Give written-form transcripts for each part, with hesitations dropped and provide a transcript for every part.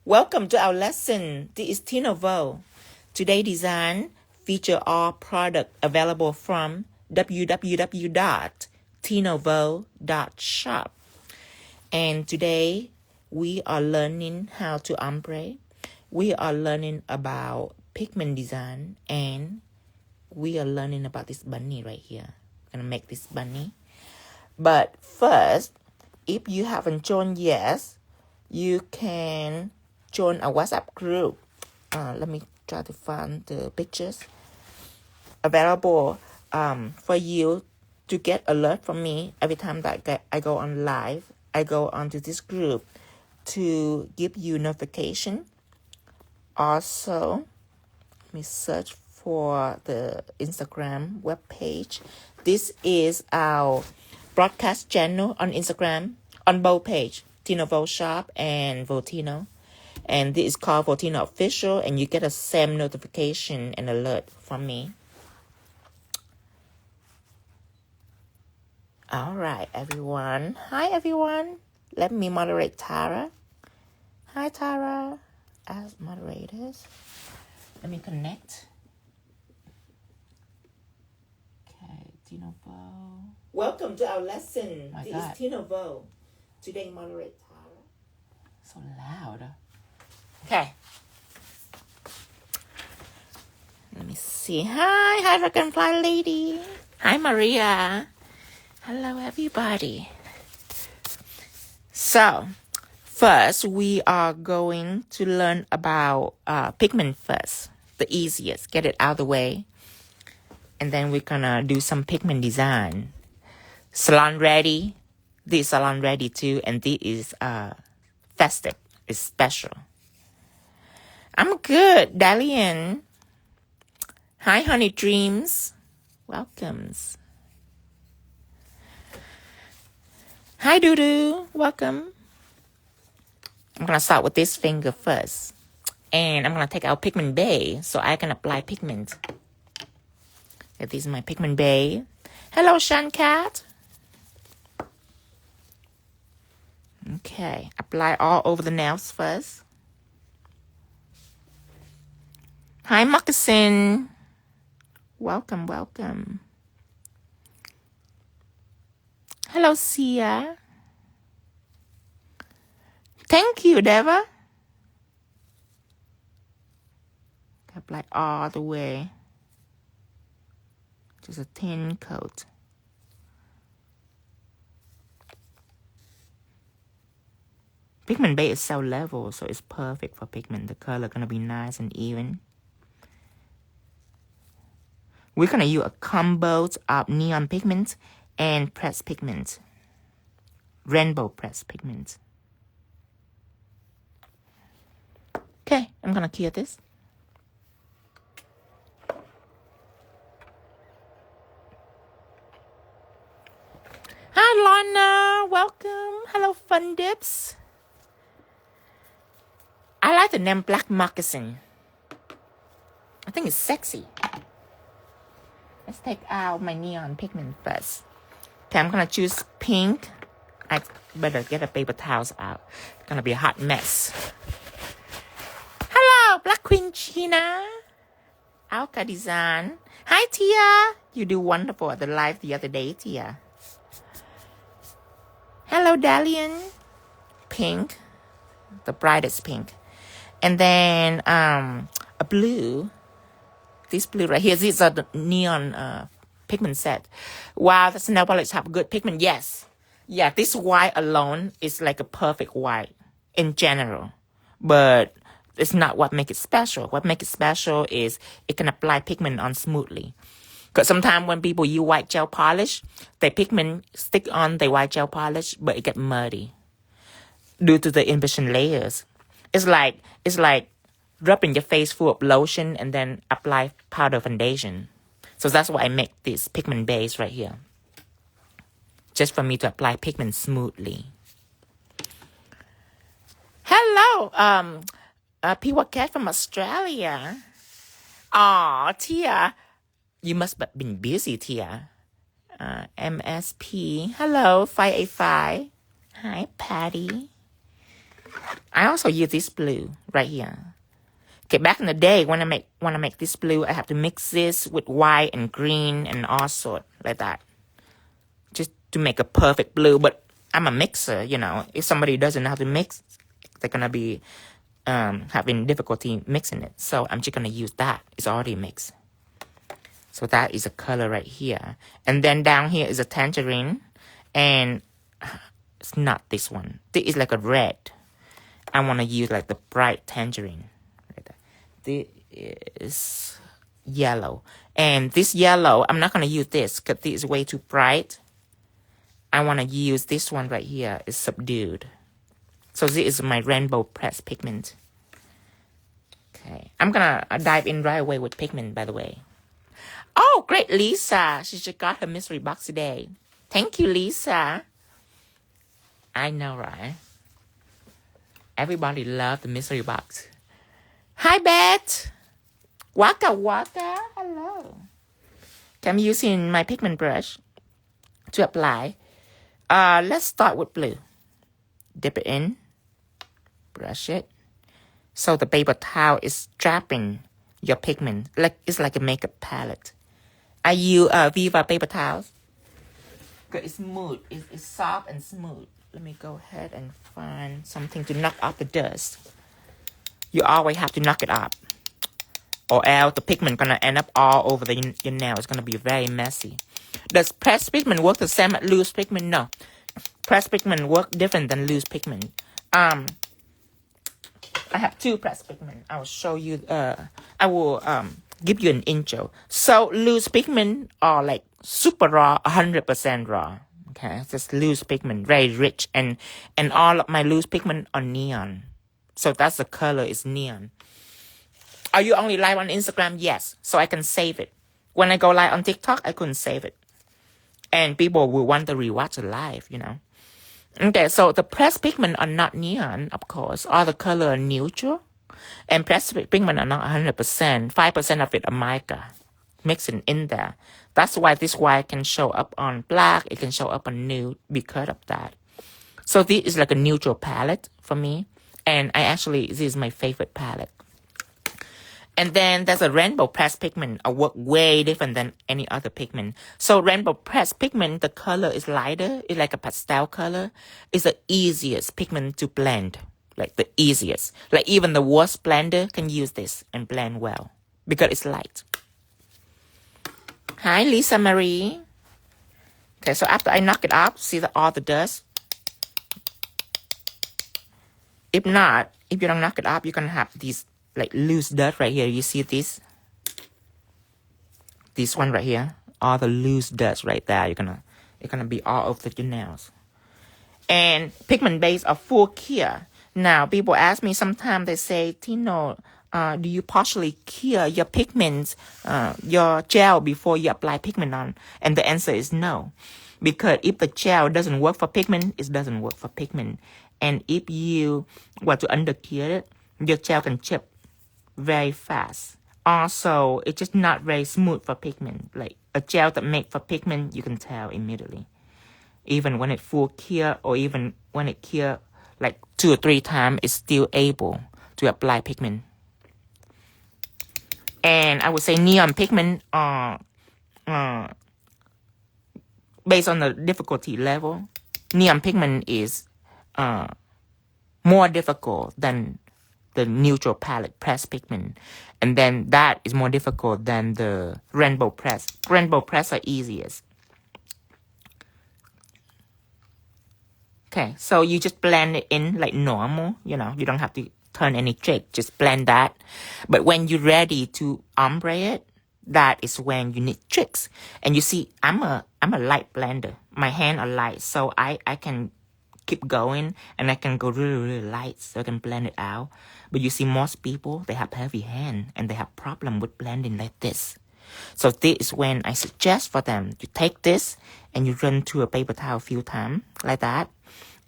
Welcome to our lesson. This is 𝙑𝙤𝙗𝙡. Today's design feature all product available from www.𝙑𝙤𝙗𝙡shop. And today we are learning how to ombre. We are learning about pigment design, and we are learning about this bunny right here. I'm gonna make this bunny. But first, if you haven't joined yet, you can join a WhatsApp group. Let me try to find the pictures available for you to get alert from me every time that I go on live. I go onto this group to give you notification. Also, let me search for the Instagram webpage. This is our broadcast channel on Instagram on both pages, 𝙑𝙤𝙗𝙡 Shop and Voltino. And this is called Voltino Official, and you get a same notification and alert from me. All right, everyone. Hi, everyone. Let me moderate Tara. Hi, Tara. As moderators. Let me connect. Okay, 𝙑𝙑𝙗𝙑𝙗𝙗. Welcome to our lesson. This is 𝙑𝙑𝙗𝙗𝙗. Today, moderate Tara. So loud. Okay. Let me see. Hi, Dragonfly Lady. Hi, Maria. Hello, everybody. So, first, we are going to learn about pigment first. The easiest. Get it out of the way. And then we're gonna do some pigment design. Salon ready. This is salon ready too. And this is festive. It's special. I'm good, Dalian. Hi, Honey Dreams. Welcomes. Hi, Doodoo. Welcome. I'm going to start with this finger first. And I'm going to take out Pigment Base so I can apply pigment. Okay, this is my Pigment Base. Hello, Shankat. Okay, apply all over the nails first. Hi, Moccasin. Welcome, welcome. Hello, Sia. Thank you, Deva. Apply all the way. Just a thin coat. Pigment base is cell level, so it's perfect for pigment. The color gonna be nice and even. We're going to use a combo of neon pigment and pressed pigment. Rainbow pressed pigment. Okay, I'm going to clear this. Hi, Lorna. Welcome. Hello, Fun Dips. I like the name Black Moccasin. I think it's sexy. Let's take out my neon pigment first. Okay, I'm going to choose pink. I better get the paper towels out. It's going to be a hot mess. Hello, Black Queen China. Alka Design. Hi, Tia. You do wonderful at the live the other day, Tia. Hello, Dalian. Pink. The brightest pink. And then a blue. This blue right here, these are the neon pigment set. Wow, the nail polish have good pigment. Yes. Yeah, this white alone is like a perfect white in general. But it's not what makes it special. What makes it special is it can apply pigment on smoothly. Because sometimes when people use white gel polish, their pigment stick on the white gel polish, but it gets muddy due to the impression layers. It's like rubbing your face full of lotion and then apply powder foundation. So that's why I make this pigment base right here. Just for me to apply pigment smoothly. Hello, P.W. Cat from Australia. Aw, Tia. You must have been busy, Tia. MSP. Hello, 585. Hi, Patty. I also use this blue right here. Okay, back in the day when I make this blue, I have to mix this with white and green and all sort like that, just to make a perfect blue. But I'm a mixer, you know. If somebody doesn't know how to mix, they're gonna be having difficulty mixing it. So I'm just gonna use that. It's already mixed. So that is a color right here. And then down here is a tangerine. And it's not this one. This is like a red. I want to use like the bright tangerine. This is yellow. And this yellow, I'm not going to use this because this is way too bright. I want to use this one right here. It's subdued. So this is my rainbow pressed pigment. Okay. I'm going to dive in right away with pigment, by the way. Oh, great, Lisa. She just got her mystery box today. Thank you, Lisa. I know, right? Everybody loves the mystery box. Hi, Beth. Waka waka. Hello. I'm using my pigment brush to apply. Let's start with blue. Dip it in. Brush it. So the paper towel is trapping your pigment. It's like a makeup palette. I use Viva paper towels. It's smooth. It's soft and smooth. Let me go ahead and find something to knock off the dust. You always have to knock it off, or else the pigment gonna end up all over your nail. It's gonna be very messy. Does pressed pigment work the same as loose pigment? No. Pressed pigment work different than loose pigment. I have two pressed pigment. I will show you. I will give you an intro. So loose pigment are like super raw, 100% raw. Okay, just loose pigment, very rich, and all of my loose pigment are neon. So that's the color is neon. Are you only live on Instagram? Yes. So I can save it. When I go live on TikTok, I couldn't save it. And people will want to rewatch the live, you know. Okay, so the pressed pigment are not neon, of course. All the color are neutral. And pressed pigment are not 100%. 5% of it are mica mixing in there. That's why this white can show up on black. It can show up on nude because of that. So this is like a neutral palette for me. And this is my favorite palette. And then there's a rainbow pressed pigment. I work way different than any other pigment. So rainbow pressed pigment, the color is lighter. It's like a pastel color. It's the easiest pigment to blend. Like the easiest. Like even the worst blender can use this and blend well. Because it's light. Hi, Lisa Marie. Okay, so after I knock it off, see all the dust? If you don't knock it off, you're going to have these like loose dust right here. You see this? This one right here. All the loose dust right there. It's gonna be all over your nails. And pigment base are full cure. Now, people ask me sometimes, they say, Tino, do you partially cure your pigments, your gel before you apply pigment on? And the answer is no. Because if the gel doesn't work for pigment, it doesn't work for pigment. And if you want to undercure it, your gel can chip very fast. Also, it's just not very smooth for pigment. Like a gel that made for pigment, you can tell immediately. Even when it full cure or even when it cure like 2 or 3 times, it's still able to apply pigment. And I would say neon pigment are based on the difficulty level. Neon pigment is more difficult than the neutral palette pressed pigment. And then that is more difficult than the rainbow press. Rainbow press are easiest. Okay, so you just blend it in like normal, you know. You don't have to turn any trick. Just blend that. But when you're ready to ombre it, that is when you need tricks. And you see, I'm a light blender. My hands are light, so I can keep going and I can go really, really light so I can blend it out. But you see, most people, they have heavy hand and they have problem with blending like this. So this is when I suggest for them, you take this and you run through a paper towel a few times like that.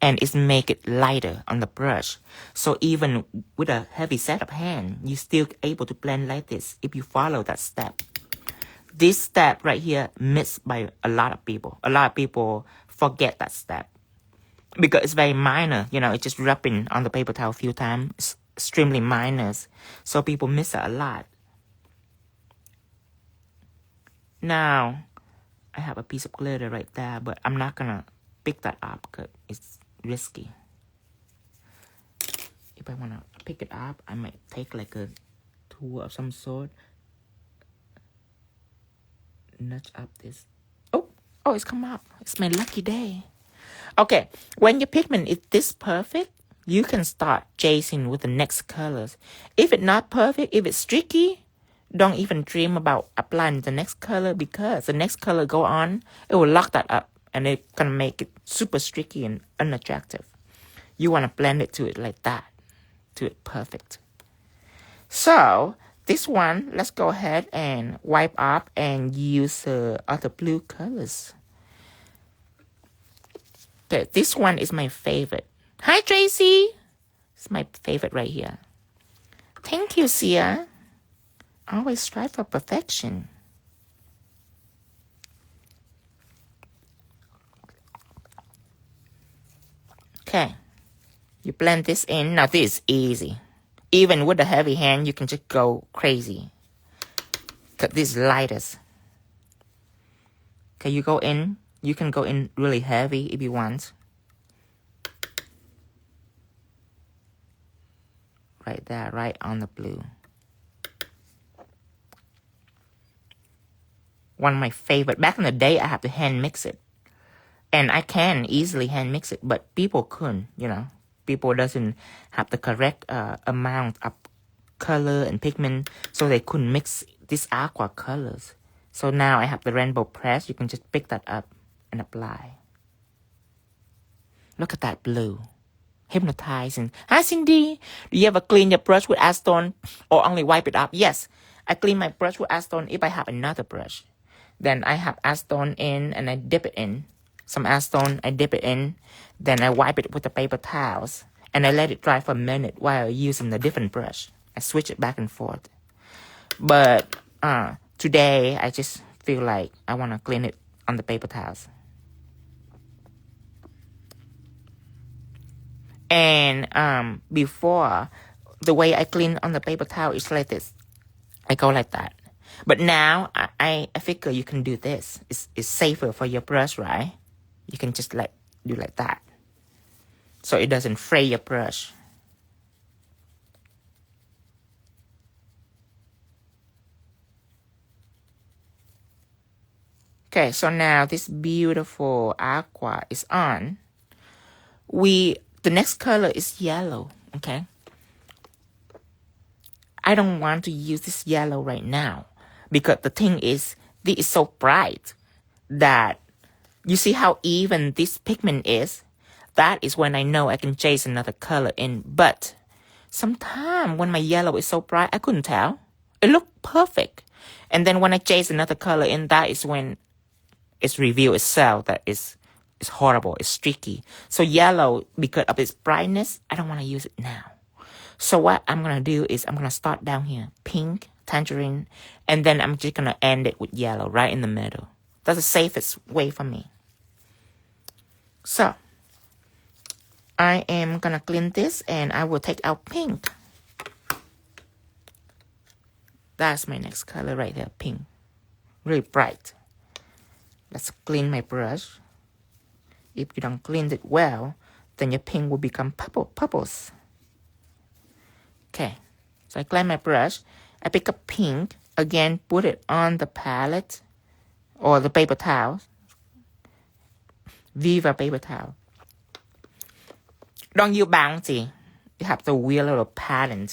And it's make it lighter on the brush. So even with a heavy set of hand, you're still able to blend like this if you follow that step. This step right here missed by a lot of people. A lot of people forget that step. because it's very minor. You know, it's just rubbing on the paper towel a few times. It's extremely minor. So people miss it a lot. Now, I have a piece of glitter right there, but I'm not gonna pick that up because it's risky. If I wanna pick it up, I might take like a tool of some sort. Nudge up this. Oh, it's come up. It's my lucky day. Okay, when your pigment is this perfect, you can start chasing with the next colors. If it's not perfect, if it's streaky, don't even dream about applying the next color, because the next color go on, it will lock that up and it's gonna make it super streaky and unattractive. You wanna blend it to it like that, to it perfect. So this one, let's go ahead and wipe up and use other blue colors. Okay, this one is my favorite. Hi, Tracy. It's my favorite right here. Thank you, Sia. Always strive for perfection. Okay, you blend this in. Now this is easy. Even with a heavy hand, you can just go crazy. Because this is lightest. Okay, you go in. You can go in really heavy if you want. Right there, right on the blue. One of my favorite. Back in the day, I had to hand mix it. And I can easily hand mix it, but people couldn't, you know. People doesn't have the correct amount of color and pigment, so they couldn't mix these aqua colors. So now I have the rainbow press. You can just pick that up and apply. Look at that blue. Hypnotizing. Hi, Cindy. Do you ever clean your brush with acetone or only wipe it up? Yes, I clean my brush with acetone if I have another brush. Then I have acetone in and I dip it in. Some acetone, I dip it in. Then I wipe it with the paper towels. And I let it dry for a minute while using a different brush. I switch it back and forth. But today, I just feel like I want to clean it on the paper towels. And before, the way I clean on the paper towel is like this. I go like that. But now, I figure you can do this. It's safer for your brush, right? You can just do like that. So it doesn't fray your brush. Okay, so now this beautiful aqua is on. The next color is yellow, okay? I don't want to use this yellow right now because the thing is, this is so bright that you see how even this pigment is? That is when I know I can chase another color in. But sometimes when my yellow is so bright, I couldn't tell. It looked perfect. And then when I chase another color in, that is when it's revealed itself that it's horrible, it's streaky. So yellow, because of its brightness, I don't want to use it now. So what I'm going to do is I'm going to start down here, pink, tangerine, and then I'm just going to end it with yellow right in the middle. That's the safest way for me. So I am going to clean this and I will take out pink. That's my next color right there, pink. Really bright. Let's clean my brush. If you don't clean it well, then your pink will become purples. Okay, so I clean my brush. I pick up pink. Again, put it on the palette or the paper towel. Viva paper towel. Don't use bouncy. You have the weird little pattern.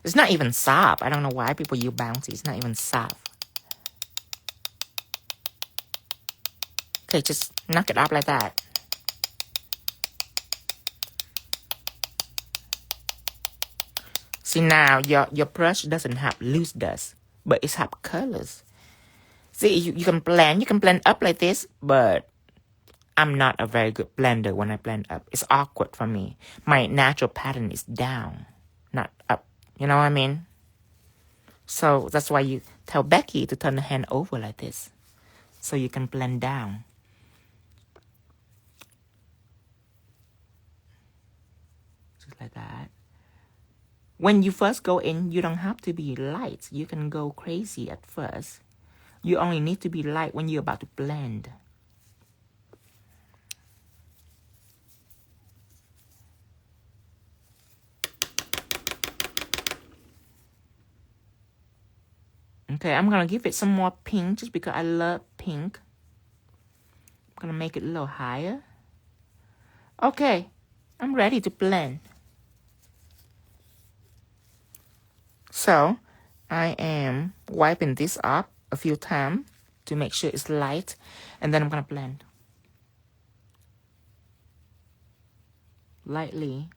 It's not even soft. I don't know why people use bouncy. It's not even soft. Okay, just knock it up like that. See now, your brush doesn't have loose dust, but it has colors. See, you can blend up like this, but I'm not a very good blender when I blend up. It's awkward for me. My natural pattern is down, not up. You know what I mean? So that's why you tell Becky to turn the hand over like this, so you can blend down. like that. When you first go in, you don't have to be light. You can go crazy at first. You only need to be light when you're about to blend. Okay, I'm going to give it some more pink just because I love pink. I'm going to make it a little higher. Okay, I'm ready to blend. So, I am wiping this up a few times to make sure it's light. And then I'm going to blend. Lightly.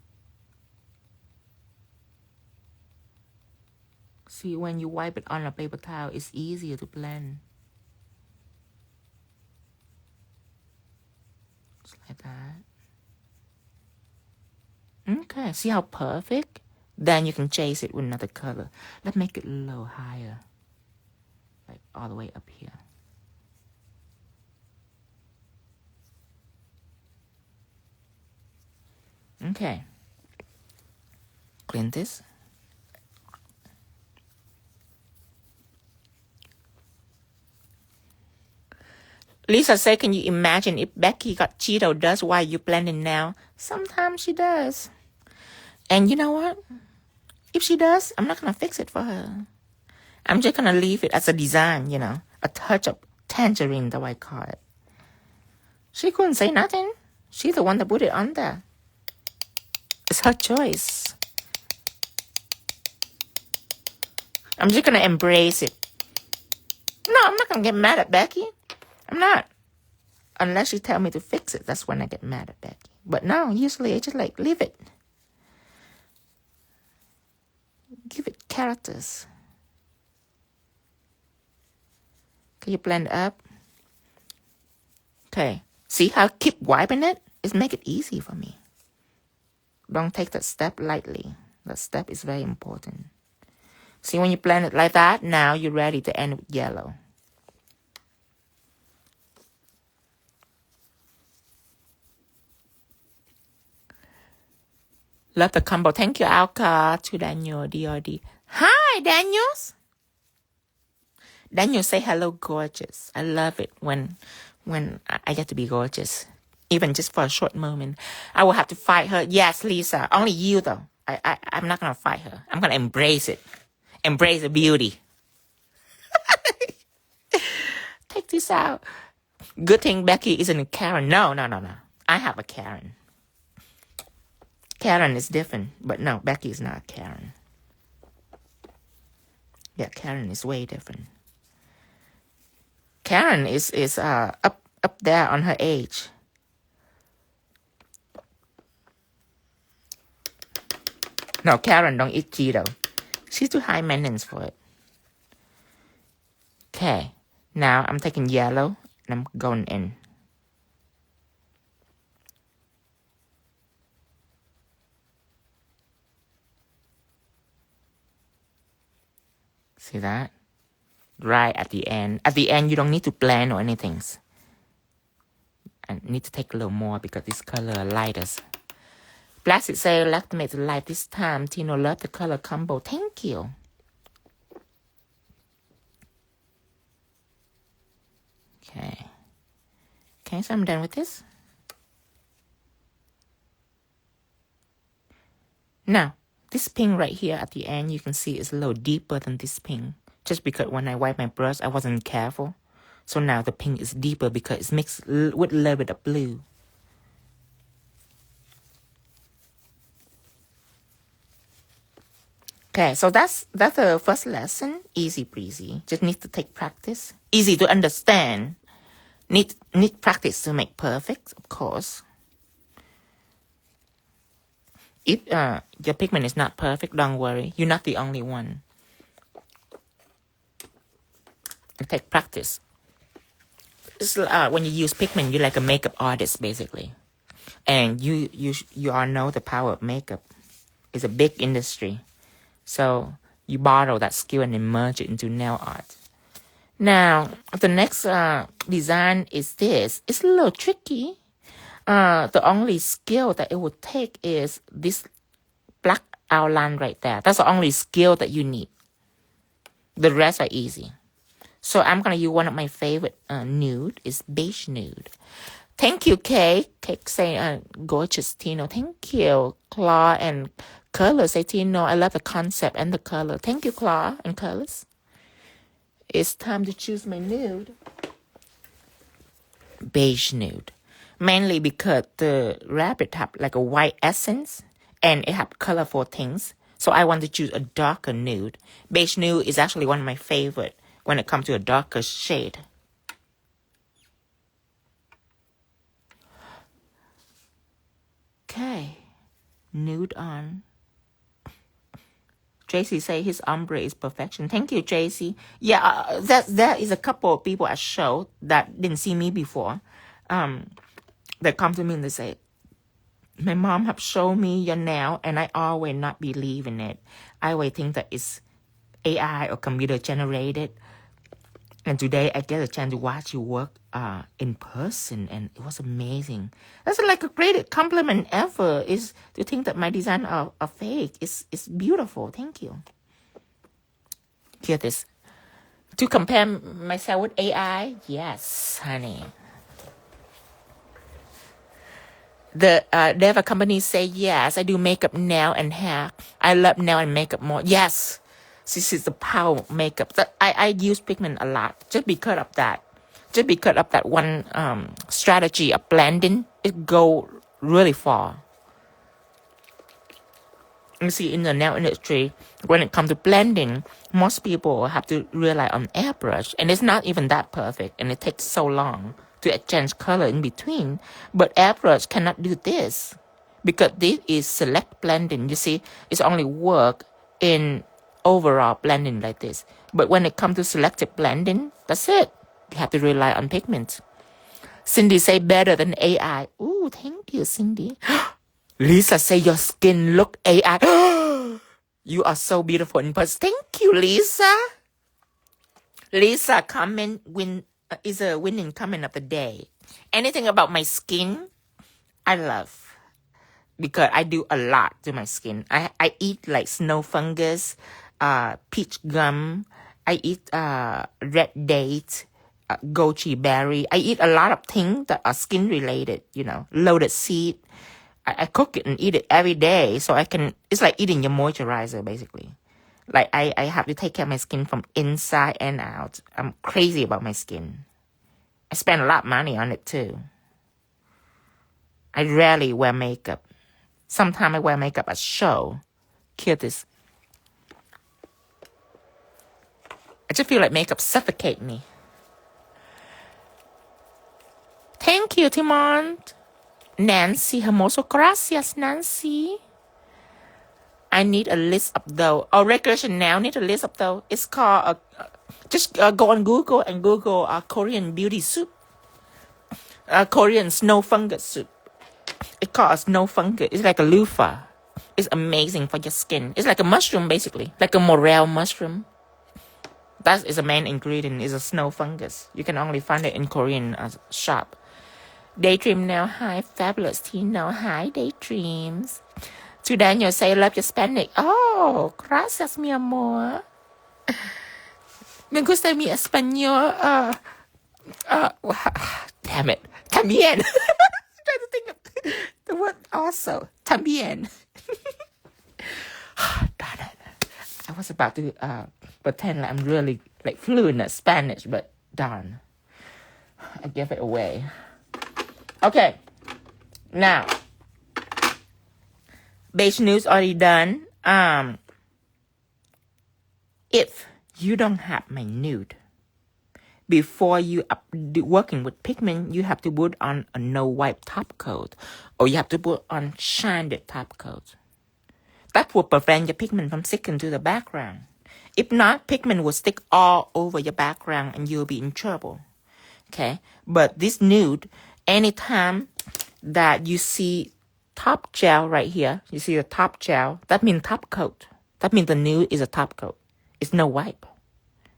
See, when you wipe it on a paper towel, it's easier to blend. Just like that. Okay, see how perfect? Then you can chase it with another color. Let's make it a little higher. Like all the way up here. Okay. Clean this. Lisa said, can you imagine if Becky got Cheeto dust while you blending now? Sometimes she does. And you know what? If she does, I'm not going to fix it for her. I'm just going to leave it as a design, you know. A touch of tangerine, the white card. She couldn't say nothing. She's the one that put it on there. It's her choice. I'm just going to embrace it. No, I'm not going to get mad at Becky. I'm not. Unless she tell me to fix it. That's when I get mad at Becky. But no, usually I just like, leave it. Give it characters. Can you blend up? Okay. See how I keep wiping it? It's make it easy for me. Don't take that step lightly. That step is very important. See, when you blend it like that, now you're ready to end with yellow. Love the combo. Thank you, Alka, to Daniel, DRD. Hi, Daniels. Daniel say hello, gorgeous. I love it when I get to be gorgeous. Even just for a short moment. I will have to fight her. Yes, Lisa. Only you, though. I'm not going to fight her. I'm going to embrace it. Embrace the beauty. Take this out. Good thing Becky isn't a Karen. No. I have a Karen. Karen is different, but no, Becky is not Karen. Yeah, Karen is way different. Karen is up there on her age. No, Karen don't eat Cheeto. She's too high maintenance for it. Okay, now I'm taking yellow and I'm going in. See that? Right at the end. At the end, you don't need to blend or anything. I need to take a little more because this color lighters. Plastic say, let's make it light this time. Tino love the color combo. Thank you. Okay. Okay, so I'm done with this. Now, this pink right here at the end, you can see it's a little deeper than this pink. Just because when I wipe my brush, I wasn't careful. So now the pink is deeper because it's mixed with a little bit of blue. Okay, so that's the first lesson. Easy breezy. Just need to take practice. Easy to understand. Need practice to make perfect, of course. If your pigment is not perfect, don't worry. You're not the only one. It take practice. It's, when you use pigment, you're like a makeup artist, basically. And you all know the power of makeup. It's a big industry. So you borrow that skill and then merge it into nail art. Now, the next design is this. It's a little tricky. The only skill that it would take is this black outline right there. That's the only skill that you need. The rest are easy. So I'm going to use one of my favorite nude. Is Beige Nude. Thank you, Kay. Kay saying, gorgeous, Tino. Thank you, Claw and Color. Say, Tino, I love the concept and the color. Thank you, Claw and Colors. It's time to choose my nude. Beige Nude. Mainly because the rabbit have like a white essence and it have colorful things. So I want to choose a darker nude. Beige Nude is actually one of my favorite when it comes to a darker shade. Okay. Nude on. JC say his ombre is perfection. Thank you, JC. Yeah, there is a couple of people at show that didn't see me before. That come to me and they say, my mom have shown me your nail and I always not believe in it. I always think that it's AI or computer generated. And today I get a chance to watch you work in person and it was amazing. That's like a great compliment ever, is to think that my design are fake. It's beautiful. Thank you. Hear this. To compare myself with AI? Yes, honey. The Deva company say, yes, I do makeup, nail, and hair. I love nail and makeup more. Yes, this is the power of makeup. I use pigment a lot just because of that. Just because of that one strategy of blending, it go really far. You see, in the nail industry, when it comes to blending, most people have to rely on airbrush, and it's not even that perfect, and it takes so long to exchange color in between. But airbrush cannot do this because this is select blending. You see, it's only work in overall blending like this. But when it comes to selective blending, that's it. You have to rely on pigment. Cindy say better than AI. Ooh, thank you, Cindy. Lisa say your skin look AI. You are so beautiful in person. Thank you, Lisa. Lisa comment is a winning comment of the day. Anything about my skin, I love. Because I do a lot to my skin. I eat like snow fungus, peach gum. I eat red date, goji berry. I eat a lot of things that are skin related, loaded seed. I cook it and eat it every day. So it's like eating your moisturizer basically. Like I have to take care of my skin from inside and out. I'm crazy about my skin. I spend a lot of money on it too. I rarely wear makeup. Sometimes I wear makeup at show. Hear this. I just feel like makeup suffocate me. Thank you, Timon. Nancy Hermoso. Gracias, Nancy. I need a list of those. Oh, regular Chanel need a list of those. It's called, just go on Google and Google Korean beauty soup. Korean snow fungus soup. It's called a snow fungus. It's like a loofah. It's amazing for your skin. It's like a mushroom, basically. Like a morel mushroom. That is the main ingredient, is a snow fungus. You can only find it in Korean shop. Daydream now. Hi, fabulous Tino. Hi, Daydreams. To Daniel say, love your Spanish. Oh, gracias, mi amor. Me gusta mi español. Damn it. También. I'm trying to think of the word also. También. Darn it. I was about to pretend like I'm really like fluent in Spanish, but darn. I gave it away. Okay. Now. Beige Nude's already done. If you don't have my nude, before you working with pigment, you have to put on a no wipe top coat, or you have to put on shiny top coat. That will prevent your pigment from sticking to the background. If not, pigment will stick all over your background and you'll be in trouble. Okay, but this nude, anytime that you see top gel right here, you see the top gel, that means top coat. That means the nude is a top coat. It's no wipe.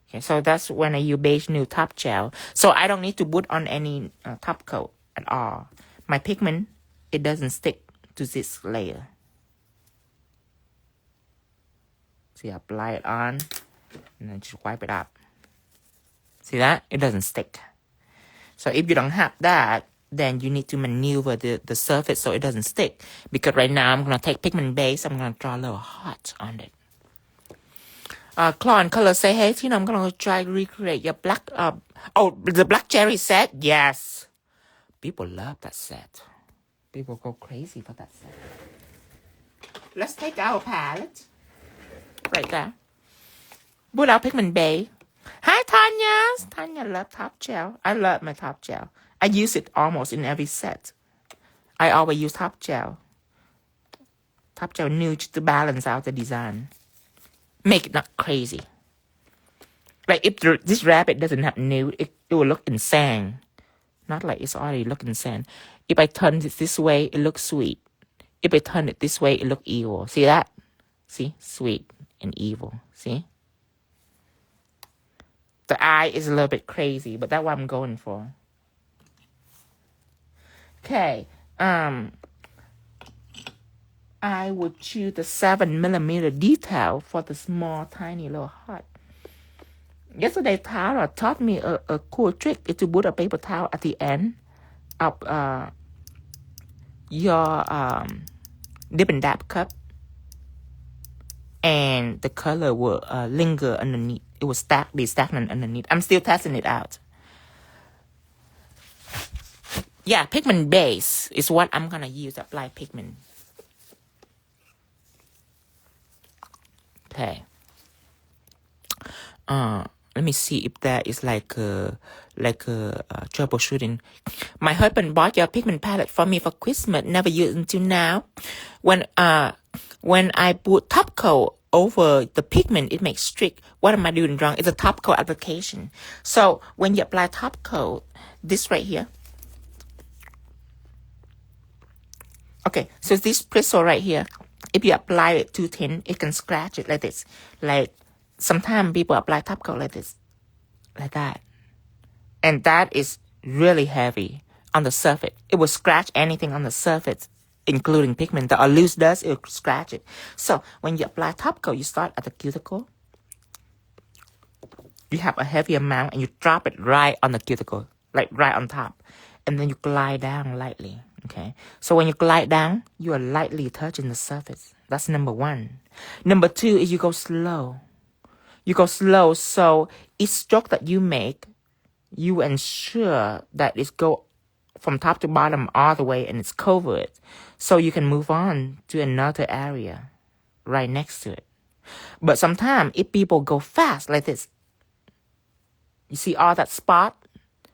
Okay, so that's when I use Beige Nude top gel. So I don't need to put on any top coat at all. My pigment, it doesn't stick to this layer. See, apply it on, and then just wipe it up. See that? It doesn't stick. So if you don't have that, then you need to maneuver the surface so it doesn't stick. Because right now, I'm going to take pigment base. I'm going to draw a little heart on it. Claw and Color say, hey, Tina, I'm going to try to recreate your black, the black cherry set? Yes. People love that set. People go crazy for that set. Let's take our palette. Right there. Put our pigment base. Hi, Tanya. Tanya love top gel. I love my top gel. I use it almost in every set. I always use top gel. Top gel nude to balance out the design. Make it not crazy. Like if this rabbit doesn't have nude, it will look insane. Not like it's already looking insane. If I turn it this way, it looks sweet. If I turn it this way, it looks evil. See that? See? Sweet and evil. See? The eye is a little bit crazy, but that's what I'm going for. Okay. I would choose the 7mm detail for the small, tiny little heart. Yesterday, Tara taught me a cool trick is to put a paper towel at the end of your dip and dab cup, and the color will linger underneath. It will be stagnant underneath. I'm still testing it out. Yeah, pigment base is what I'm gonna use to apply pigment. Okay. Let me see if there is like a troubleshooting. My husband bought your pigment palette for me for Christmas. Never used until now. When I put top coat over the pigment, it makes streak. What am I doing wrong? It's a top coat application. So when you apply top coat, this right here. Okay, so this bristle right here, if you apply it too thin, it can scratch it like this. Like sometimes people apply top coat like this, like that. And that is really heavy on the surface. It will scratch anything on the surface, including pigment. The loose dust, it will scratch it. So when you apply top coat, you start at the cuticle. You have a heavy amount and you drop it right on the cuticle, like right on top. And then you glide down lightly. Okay, so when you glide down, you are lightly touching the surface. That's number one. Number two is you go slow. You go slow, so each stroke that you make, you ensure that it's go from top to bottom all the way and it's covered. So you can move on to another area right next to it. But sometimes if people go fast like this, you see all that spot?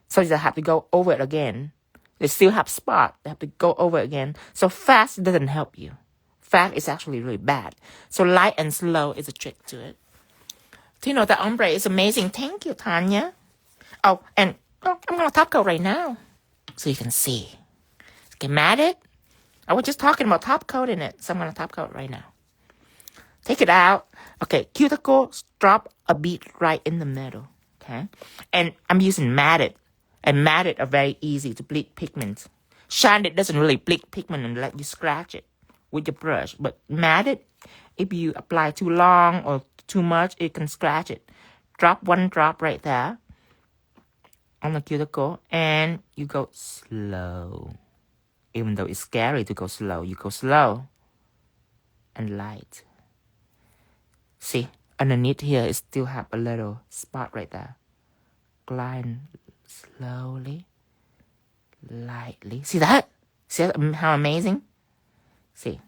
So they have to go over it again. They still have spot. They have to go over again. So fast doesn't help you. Fast is actually really bad. So light and slow is a trick to it. Tino, the ombre is amazing. Thank you, Tanya. Oh, and I'm going to top coat right now so you can see. Get mad at it? I was just talking about top coating it. So I'm going to top coat right now. Take it out. Okay, cuticle, drop a bead right in the middle. Okay? And I'm using matted. And matted are very easy to bleed pigment. Shaded doesn't really bleed pigment and let you scratch it with your brush. But matted, if you apply too long or too much, it can scratch it. Drop one drop right there on the cuticle and you go slow. Even though it's scary to go slow, you go slow and light. See, underneath here, it still have a little spot right there. Glide slowly, lightly. See that? See how amazing? See.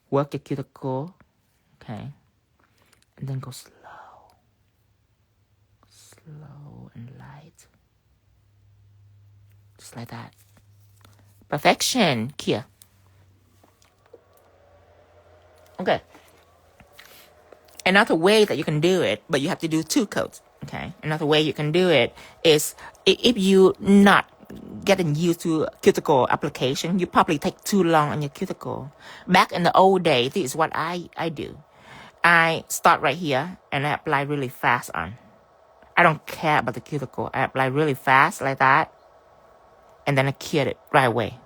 Work your cuticle. Okay. And then go slow. Slow and light. Just like that. Perfection. Here. Okay. Another way that you can do it, but you have to do 2 coats. Okay, another way you can do it is if you not getting used to cuticle application, you probably take too long on your cuticle. Back in the old days, this is what I do. I start right here and I apply really fast on. I don't care about the cuticle. I apply really fast like that and then I cure it right away.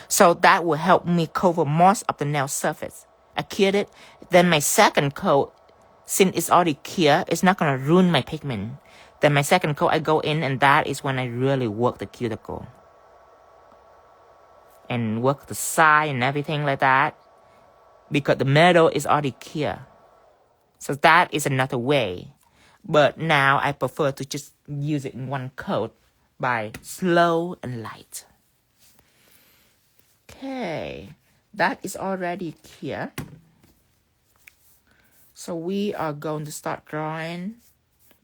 So that will help me cover most of the nail surface. I cured it, Then my second coat, since it's already clear, it's not going to ruin my pigment. Then my second coat, I go in, and that is when I really work the cuticle. And work the side and everything like that. Because the middle is already clear. So that is another way. But now I prefer to just use it in one coat by slow and light. Okay. That is already clear. So we are going to start drawing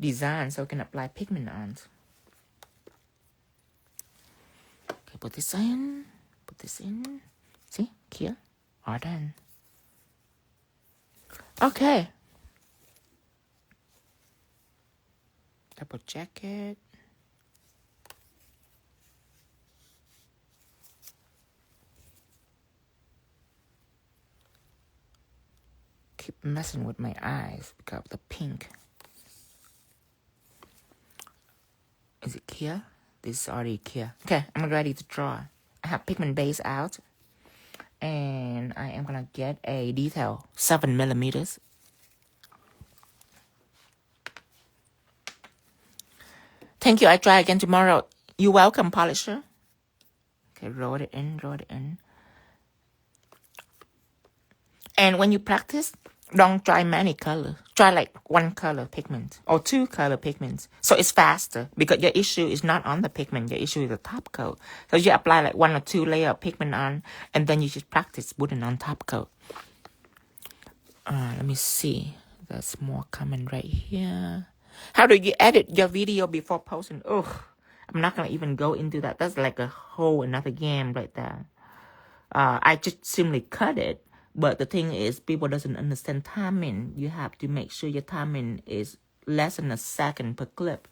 design so we can apply pigment on. Okay, put this in. Put this in. See? Clear. All done. Okay. Double jacket. Keep messing with my eyes because of the pink. Is it clear? This is already clear. Okay, I'm ready to draw. I have pigment base out. And I am gonna get a detail 7mm. Thank you. I try again tomorrow. You're welcome, polisher. Okay, roll it in, roll it in. And when you practice, don't try many colors. Try like one color pigment or two color pigments. So it's faster because your issue is not on the pigment. Your issue is the top coat. So you apply like 1 or 2 layers of pigment on, and then you just practice putting on top coat. Let me see. There's more comment right here. How do you edit your video before posting? Ugh, I'm not going to even go into that. That's like a whole another game right there. I just simply cut it. But the thing is, people doesn't understand timing. You have to make sure your timing is less than a second per clip.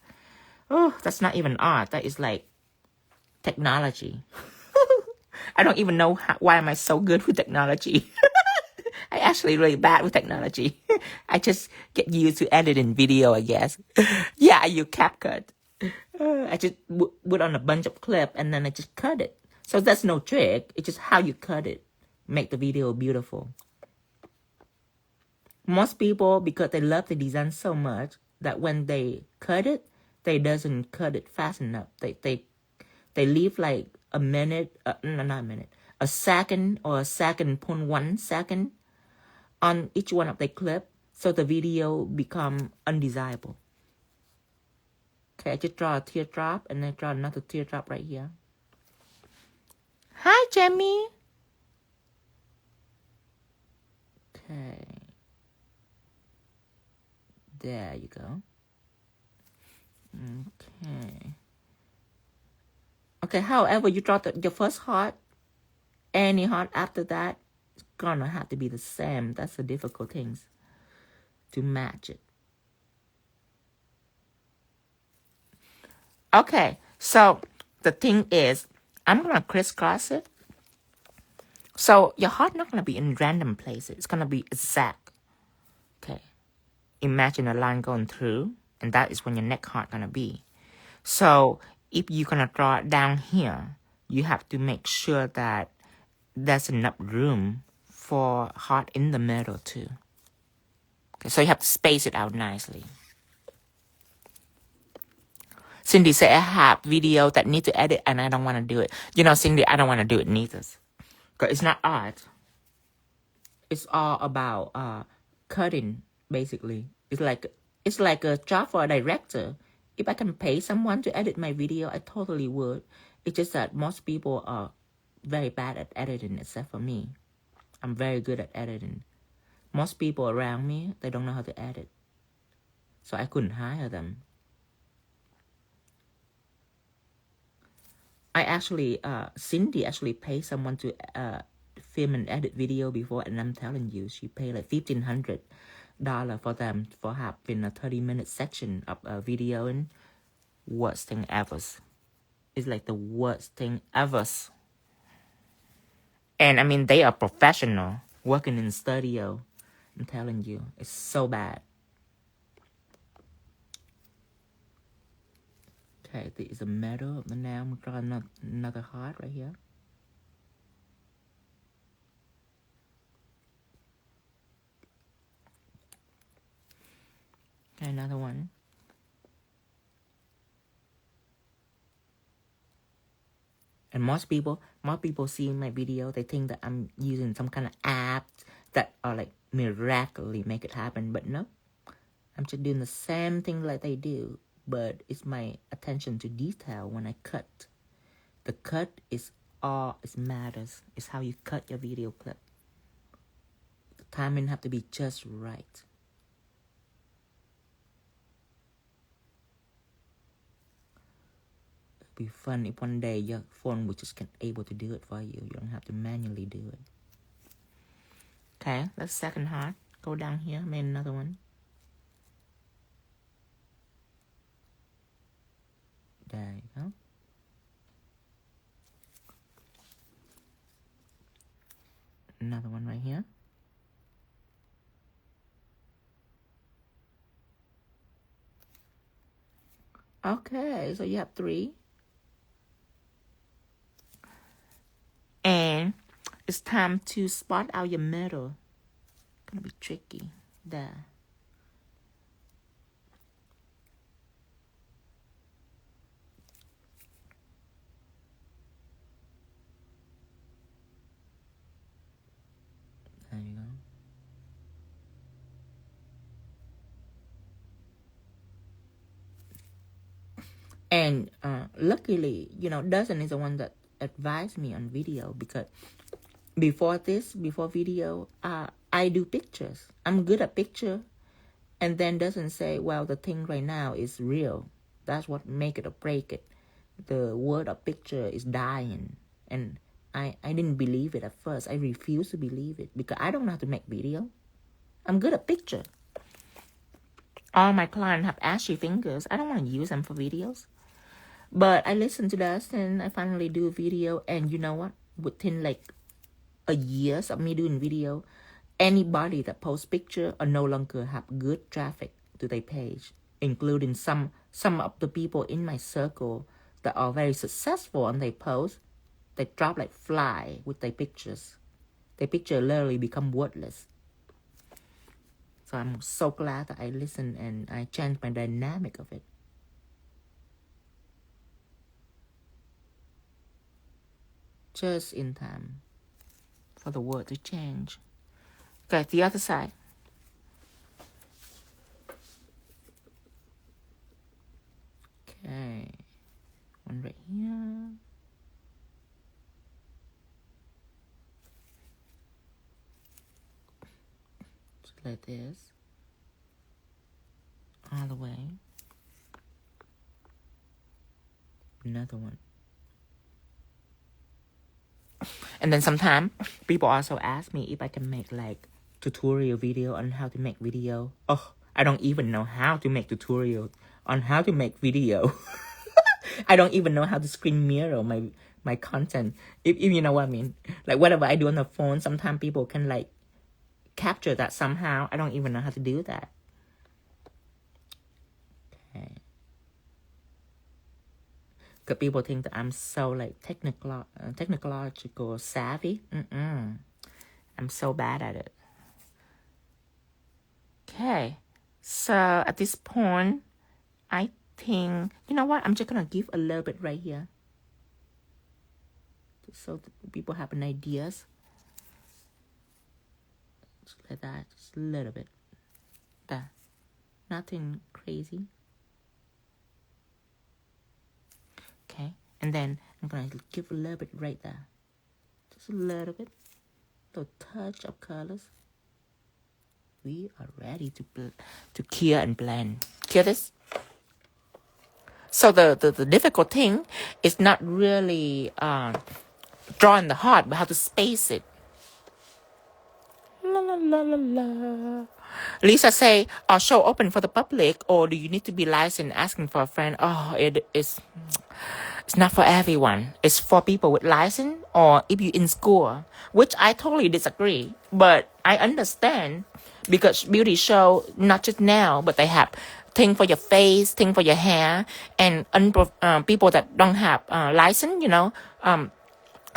Oh, that's not even art. That is like technology. I don't even know why am I so good with technology. I actually really bad with technology. I just get used to editing video, I guess. Yeah, I use CapCut. I just put on a bunch of clip and then I just cut it. So that's no trick. It's just how you cut it. Make the video beautiful. Most people, because they love the design so much, that when they cut it, they doesn't cut it fast enough. They leave like a minute, no, not a minute, a second or a second, 0.1 second on each one of the clip, so the video become undesirable. Okay, I just draw a teardrop and then draw another teardrop right here. Hi, Jamie. Okay. There you go. Okay. Okay, however you draw your first heart, any heart after that, it's gonna have to be the same. That's the difficult things to match it. Okay, so the thing is, I'm gonna crisscross it. So your heart not gonna be in random places. It's gonna be exact. Okay. Imagine a line going through, and that is when your neck heart gonna be. So if you're gonna draw it down here, you have to make sure that there's enough room for heart in the middle too. Okay, so you have to space it out nicely. Cindy said, I have video that need to edit and I don't want to do it. You know, Cindy, I don't want to do it neither. Because it's not art. It's all about cutting, basically. It's like a job for a director. If I can pay someone to edit my video, I totally would. It's just that most people are very bad at editing, except for me. I'm very good at editing. Most people around me, they don't know how to edit. So I couldn't hire them. Cindy actually paid someone to film and edit video before, and I'm telling you, she paid like $1,500 for them for having a 30-minute section of video, and worst thing ever. It's like the worst thing ever. And I mean, they are professional working in the studio. I'm telling you, it's so bad. Okay, this is the middle of the nail. I'm gonna draw another heart right here. Okay, another one. And most people see my video, they think that I'm using some kind of app that are like miraculously make it happen. But no, I'm just doing the same thing like they do. But it's my attention to detail when I cut. The cut is all it matters. It's how you cut your video clip. The timing have to be just right. It'd be fun if one day your phone was just able to do it for you. You don't have to manually do it. Okay, that's second heart. Go down here, make another one. There you go. Another one right here. Okay, so you have 3. And it's time to spot out your middle. Gonna be tricky. There. There you go. And luckily, 𝙑𝙤 is the one that advised me on video, because before video, I do pictures. I'm good at picture. And then 𝙑𝙤 say, well, the thing right now is real. That's what make it or break it. The word of picture is dying. And I didn't believe it at first. I refused to believe it because I don't know how to make video. I'm good at picture. All my clients have ashy fingers. I don't want to use them for videos. But I listened to that and I finally do a video. And you know what? Within like a year of me doing video, anybody that posts picture are no longer have good traffic to their page, including some of the people in my circle that are very successful on their posts. They drop like fly with their pictures. Their picture literally become worthless. So I'm so glad that I listened and I changed my dynamic of it. Just in time for the world to change. Okay, the other side. Okay, one right here. Just like this. All the way. Another one. And then sometimes people also ask me if I can make like tutorial video on how to make video. Oh, I don't even know how to make tutorial on how to make video. I don't even know how to screen mirror my content. If you know what I mean. Like whatever I do on the phone, sometimes people can like capture that somehow. I don't even know how to do that. Okay. Because people think that I'm so like technological savvy. I'm so bad at it. Okay, so at this point, I think, you know what? I'm just gonna give a little bit right here, so that people have an ideas. Just like that, just a little bit. There, nothing crazy. Okay, and then I'm gonna give a little bit right there, just a little bit, a little touch of colors. We are ready to cure and blend. Cure this. So the difficult thing is not really drawing the heart, but how to space it. La la la la la. Lisa say, show open for the public, or do you need to be licensed? Asking for a friend. Oh, it's not for everyone. It's for people with license or if you in school, which I totally disagree. But I understand because beauty show, not just now, but they have thing for your face, thing for your hair, and people that don't have license, that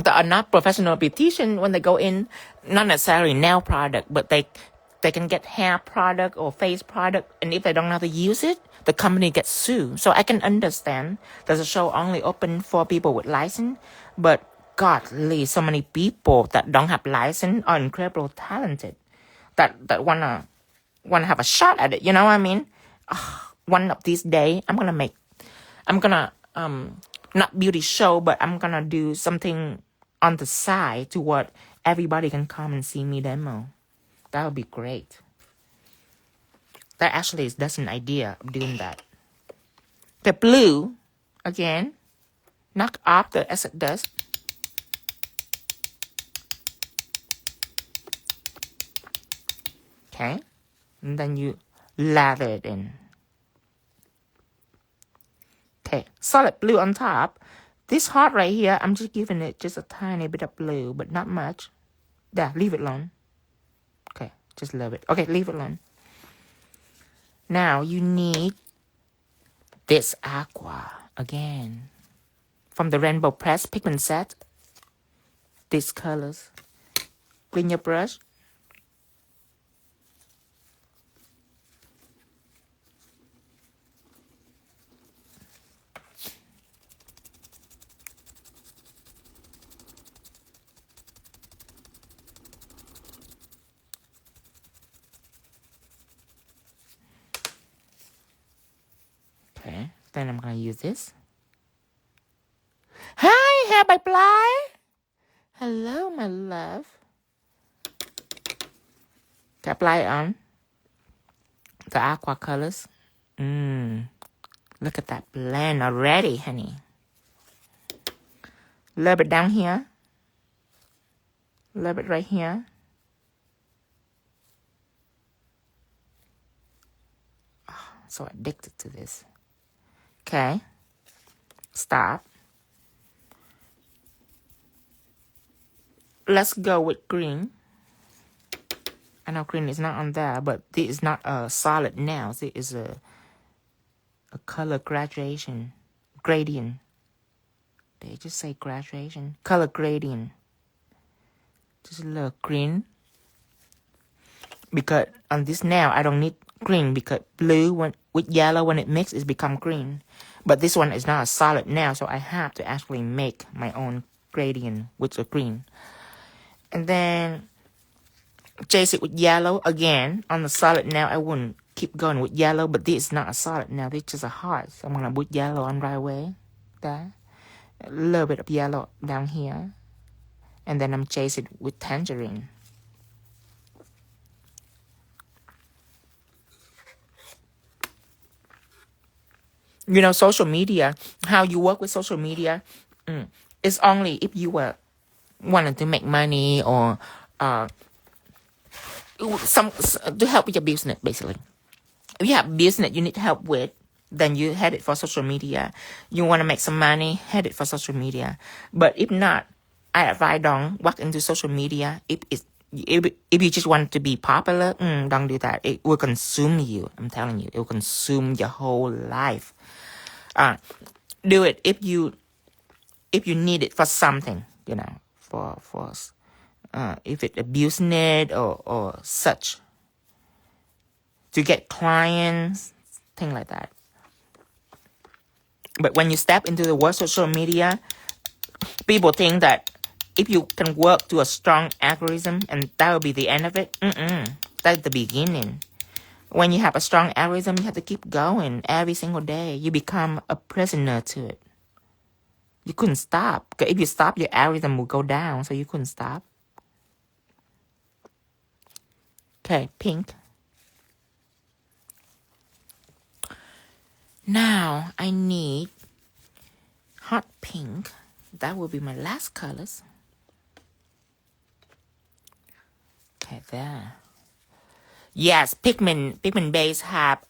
are not professional beautician when they go in, not necessarily nail product, but they they can get hair product or face product, and if they don't know how to use it, the company gets sued. So I can understand that the show only open for people with license, but godly, so many people that don't have license are incredibly talented, that wanna have a shot at it. You know what I mean? One of these days, I'm gonna not beauty show, but I'm gonna do something on the side to what everybody can come and see me demo. That would be great. That actually is just an idea of doing that. The blue, again, knock off the acid dust. Okay, and then you lather it in. Okay, solid blue on top. This heart right here, I'm just giving it just a tiny bit of blue, but not much. There, leave it alone. Okay, just love it. Okay, leave it alone. Now, you need this Aqua, again, from the Rainbow Press Pigment Set. These colors. Clean your brush. Okay, then I'm gonna use this. Hi, hair by Fly. Hello, my love. Okay, apply it on the Aqua colors. Look at that blend already, honey. A little bit down here. A little bit right here. Oh, so addicted to this. Okay. Stop. Let's go with green. I know green is not on there, but this is not a solid nail. This is a color gradient. They just say graduation. Color gradient. Just a little green. Because on this nail, I don't need green because blue with yellow, when it mixes, it becomes green. But this one is not a solid nail, so I have to actually make my own gradient with the green. And then chase it with yellow again. On the solid nail, I wouldn't keep going with yellow, but this is not a solid nail. This is just a heart. So I'm going to put yellow on right away. There. A little bit of yellow down here. And then I'm chase it with tangerine. You know, social media, how you work with social media, it's only if you were wanting to make money or to help with your business, basically. If you have business you need help with, then you head it for social media. You want to make some money, head it for social media. But if not, I advise don't walk into social media. If you just want to be popular, don't do that. It will consume you. I'm telling you, it will consume your whole life. Do it if you need it for something, you know, for if it's a business or such, to get clients, things like that. But when you step into the world of social media, people think that if you can work to a strong algorithm and that will be the end of it, that's the beginning. When you have a strong algorithm, you have to keep going every single day. You become a prisoner to it. You couldn't stop. Because if you stop, your algorithm will go down, so you couldn't stop. Okay, pink. Now, I need hot pink. That will be my last colors. Okay, there. Yes, pigment base have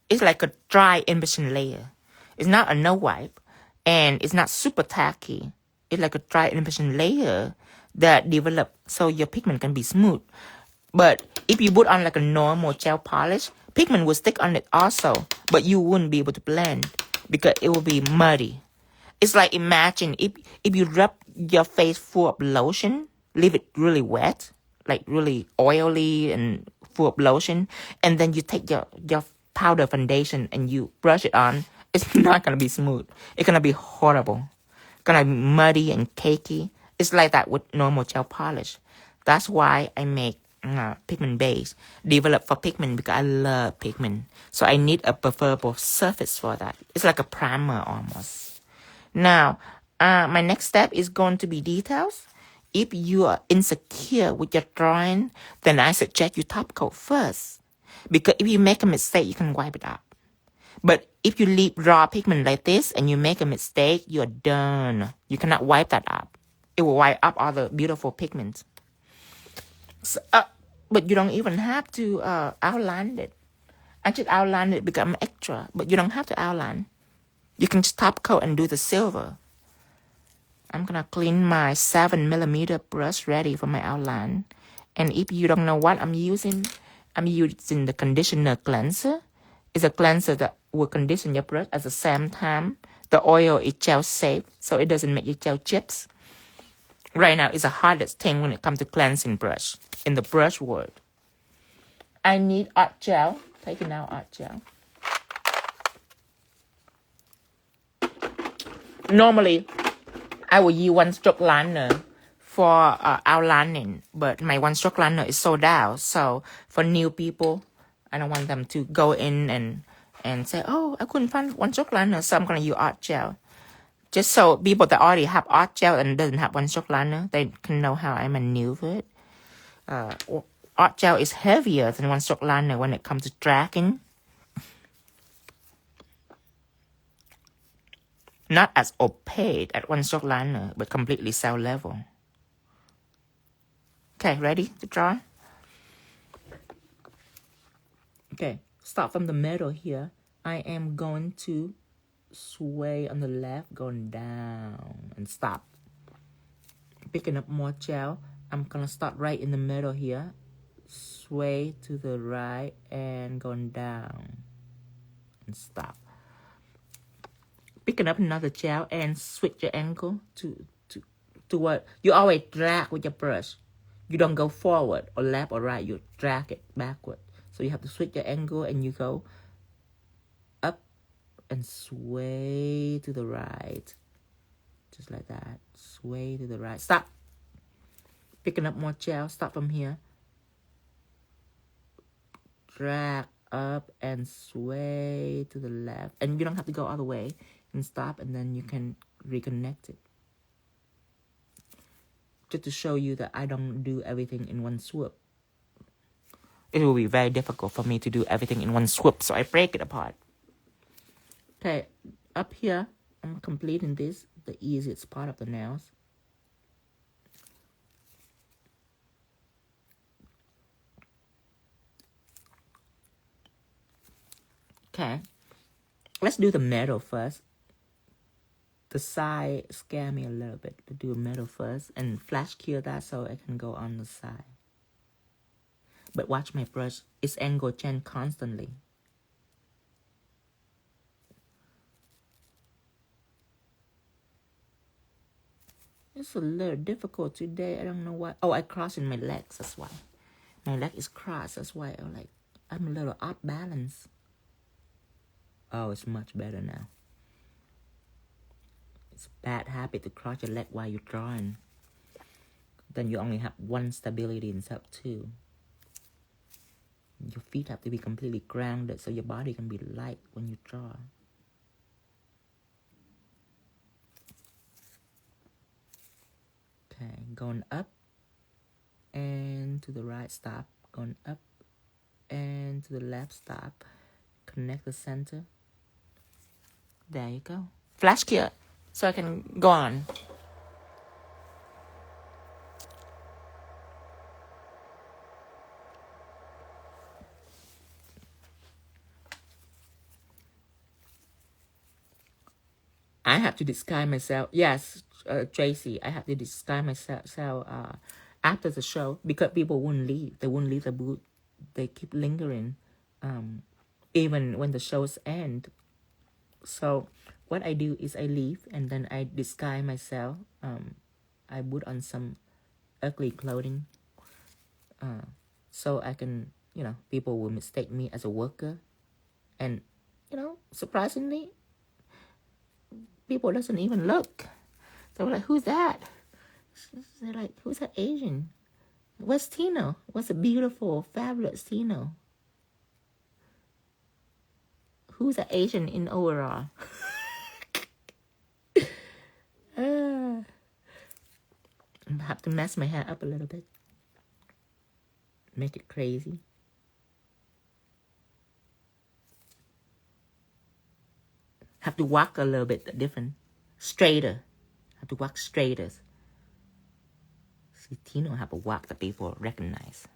it's like a dry impression layer. It's not a no wipe, and it's not super tacky. It's like a dry impression layer that develop so your pigment can be smooth. But if you put on like a normal gel polish, pigment will stick on it also, but you wouldn't be able to blend because it will be muddy. It's like, imagine if you rub your face full of lotion, leave it really wet, like really oily and full of lotion, and then you take your powder foundation and you brush it on, it's not going to be smooth. It's going to be horrible. Going to be muddy and cakey. It's like that with normal gel polish. That's why I make pigment base, developed for pigment, because I love pigment. So I need a preferable surface for that. It's like a primer almost. Now, my next step is going to be details. If you are insecure with your drawing, then I suggest you top coat first. Because if you make a mistake, you can wipe it up. But if you leave raw pigment like this and you make a mistake, you're done. You cannot wipe that up. It will wipe up all the beautiful pigments. So, but you don't even have to outline it. I just outline it because I'm extra. But you don't have to outline. You can just top coat and do the silver. I'm going to clean my 7mm brush ready for my outline. And if you don't know what I'm using the conditioner cleanser. It's a cleanser that will condition your brush at the same time. The oil is gel safe, so it doesn't make your gel chips. Right now, it's the hardest thing when it comes to cleansing brush in the brush world. I need art gel. Taking out art gel. Normally, I will use one stroke liner for outlining, but my one stroke liner is sold out. So for new people, I don't want them to go in and say, oh, I couldn't find one stroke liner, so I'm going to use art gel. Just so people that already have art gel and doesn't have one stroke liner, they can know how I maneuver it. Art gel is heavier than one stroke liner when it comes to dragging. Not as opaque as one stroke liner, but completely cell level. Okay, ready to draw? Okay, start from the middle here. I am going to sway on the left, going down and stop. Picking up more gel. I'm going to start right in the middle here. Sway to the right and going down and stop. Picking up another gel and switch your angle to what you always drag with your brush. You don't go forward or left or right. You drag it backward. So you have to switch your angle and you go up and sway to the right. Just like that. Sway to the right. Stop. Picking up more gel. Stop from here. Drag up and sway to the left. And you don't have to go all the way. And stop, and then you can reconnect it. Just to show you that I don't do everything in one swoop. It will be very difficult for me to do everything in one swoop, so I break it apart. Okay, up here, I'm completing this, the easiest part of the nails. Okay, let's do the middle first. The side scare me a little bit to do middle first and flash cure that so I can go on the side. But watch my brush, it's angle change constantly. It's a little difficult today. I don't know why. Oh, I crossed in my legs, that's why. My leg is crossed, that's why I'm a little off balance. Oh, it's much better now. It's a bad habit to cross your leg while you're drawing. Then you only have one stability instead of two. Your feet have to be completely grounded so your body can be light when you draw. Okay, going up and to the right, stop. Going up and to the left, stop. Connect the center. There you go. Flash cure. So I can go on. I have to disguise myself. Yes, Tracy, I have to disguise myself after the show because people wouldn't leave. They wouldn't leave the booth. They keep lingering even when the shows end. So what I do is I leave and then I disguise myself. I put on some ugly clothing so I can, people will mistake me as a worker. And, surprisingly, people doesn't even look. They were like, who's that? They're like, who's that Asian? Where's Tino? What's a beautiful, fabulous Tino? Who's that Asian in overall? I have to mess my hair up a little bit. Make it crazy. Have to walk a little bit different. Straighter. Have to walk straighter. See, Tino have a walk that people recognize.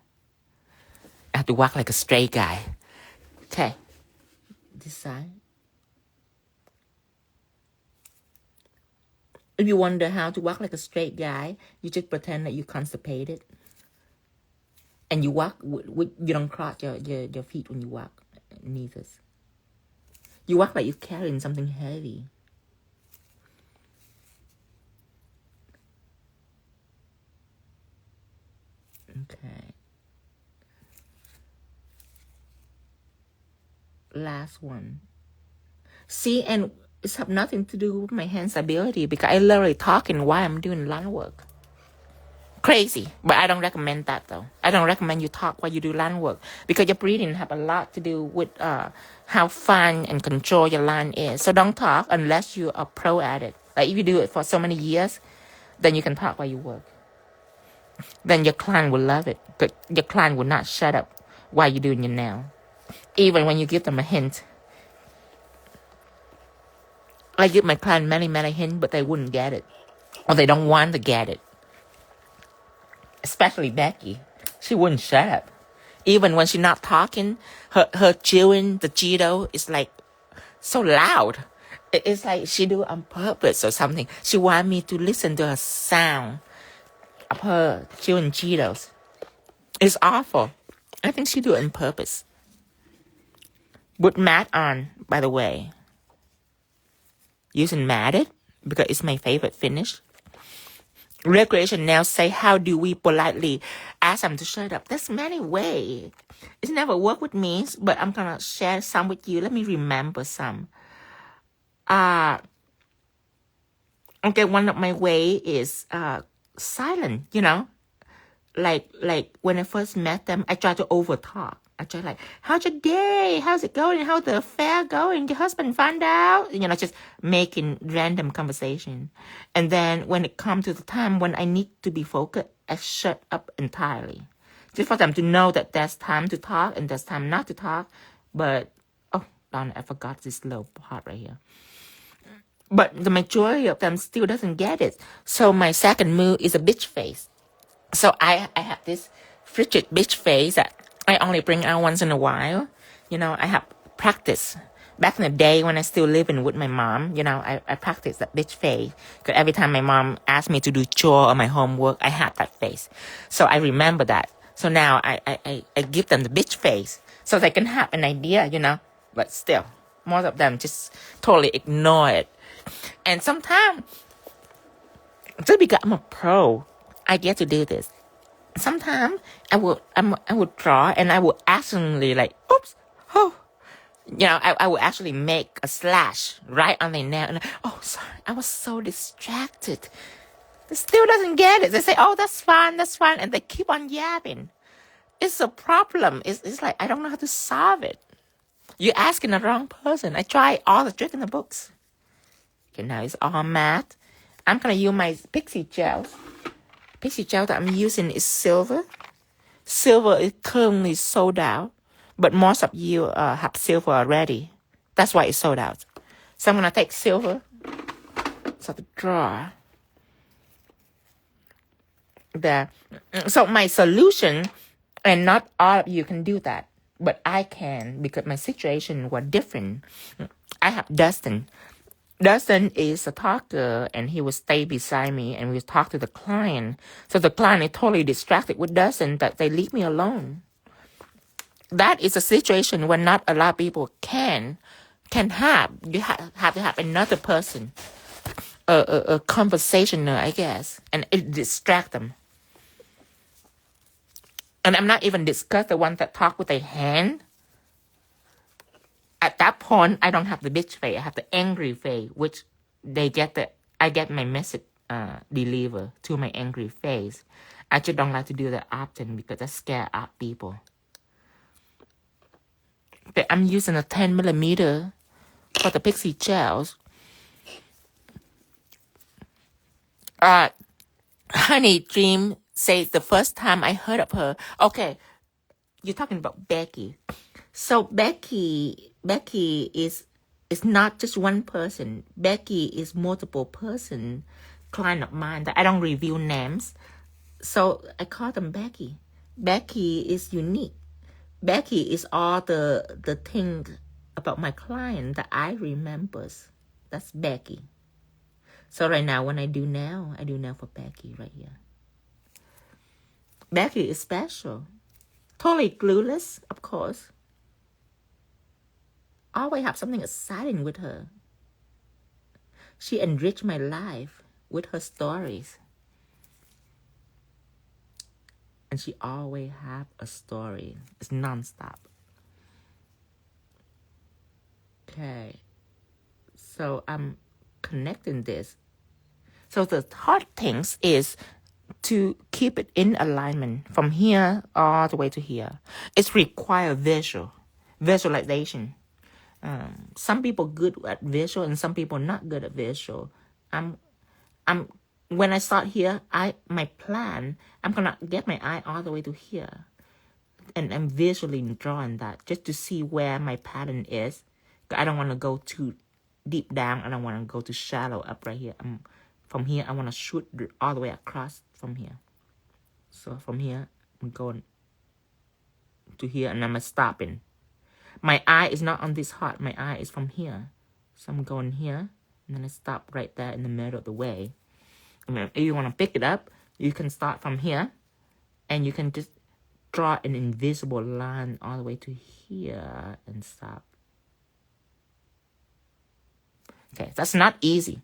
I have to walk like a straight guy. Okay. This side. If you wonder how to walk like a straight guy, you just pretend that you're constipated. And you walk, you don't cross your feet when you walk, neither. You walk like you're carrying something heavy. Okay. Last one. See, and it's have nothing to do with my hand stability because I literally talking while I'm doing line work. Crazy, but I don't recommend that though. I don't recommend you talk while you do line work because your breathing have a lot to do with how fine and control your line is. So don't talk unless you are pro at it. Like if you do it for so many years, then you can talk while you work. Then your client will love it. But your client will not shut up while you're doing your nail. Even when you give them a hint. I give my client many hints, but they wouldn't get it. Or they don't want to get it. Especially Becky. She wouldn't shut up. Even when she's not talking, her chewing, the Cheeto, is like so loud. It's like she do it on purpose or something. She want me to listen to her sound of her chewing Cheetos. It's awful. I think she do it on purpose. Put matte on, by the way. Using matted because it's my favorite finish. Recreation nails say, how do we politely ask them to shut up? There's many ways. It's never worked with me, but I'm going to share some with you. Let me remember some. Okay, one of my way is silent, Like when I first met them, I try to over talk. I try like, how's your day? How's it going? How's the affair going? Your husband found out? Just making random conversation. And then when it comes to the time when I need to be focused, I shut up entirely. Just for them to know that there's time to talk and there's time not to talk. But, oh, darn, I forgot this little part right here. But the majority of them still doesn't get it. So my second move is a bitch face. So I have this frigid bitch face that I only bring out once in a while. I have practice. Back in the day when I still living with my mom, I practiced that bitch face. Because every time my mom asked me to do chore or my homework, I had that face. So I remember that. So now I give them the bitch face. So they can have an idea, But still, most of them just totally ignore it. And sometimes, just because I'm a pro, I get to do this. Sometimes I would draw and I would accidentally like, oops, oh. I would actually make a slash right on their nail. And oh, sorry, I was so distracted. They still doesn't get it. They say, oh, that's fine. And they keep on yapping. It's a problem. It's like, I don't know how to solve it. You're asking the wrong person. I try all the tricks in the books. Okay, now it's all matte. I'm going to use my Pixie Gel. Pixie Gel that I'm using is silver. Silver is currently sold out. But most of you have silver already. That's why it's sold out. So I'm going to take silver. So the draw. There. So my solution, and not all of you can do that. But I can because my situation was different. I have Dustin. Dustin is a talker and he will stay beside me and we will talk to the client. So the client is totally distracted with Dustin that they leave me alone. That is a situation where not a lot of people can have. You have to have another person, a conversationer, I guess, and it distract them. And I'm not even discuss the one that talk with their hand. At that point, I don't have the bitch face. I have the angry face, which I get my message delivered to my angry face. I just don't like to do that often because that scare out people. But I'm using a 10mm for the Pixie gels. Honey Dream says the first time I heard of her. Okay, you're talking about Becky. So Becky is not just one person. Becky is multiple person, client of mine that I don't reveal names. So I call them Becky. Becky is unique. Becky is all the things about my client that I remembers. That's Becky. So right now when I do nail for Becky right here. Becky is special. Totally clueless, of course. Always have something exciting with her. She enriched my life with her stories. And she always have a story. It's non-stop. Okay. So I'm connecting this. So the hard things is to keep it in alignment from here all the way to here. It's require visualization. Some people good at visual and some people not good at visual. When I start here, my plan, I'm gonna get my eye all the way to here, and I'm visually drawing that just to see where my pattern is. I don't want to go too deep down. I don't want to go too shallow up right here. From here, I want to shoot all the way across from here. So from here, I'm going to here, and I'm stopping. My eye is not on this heart. My eye is from here. So I'm going here, and then I stop right there in the middle of the way. And if you want to pick it up, you can start from here, and you can just draw an invisible line all the way to here and stop. Okay, that's not easy.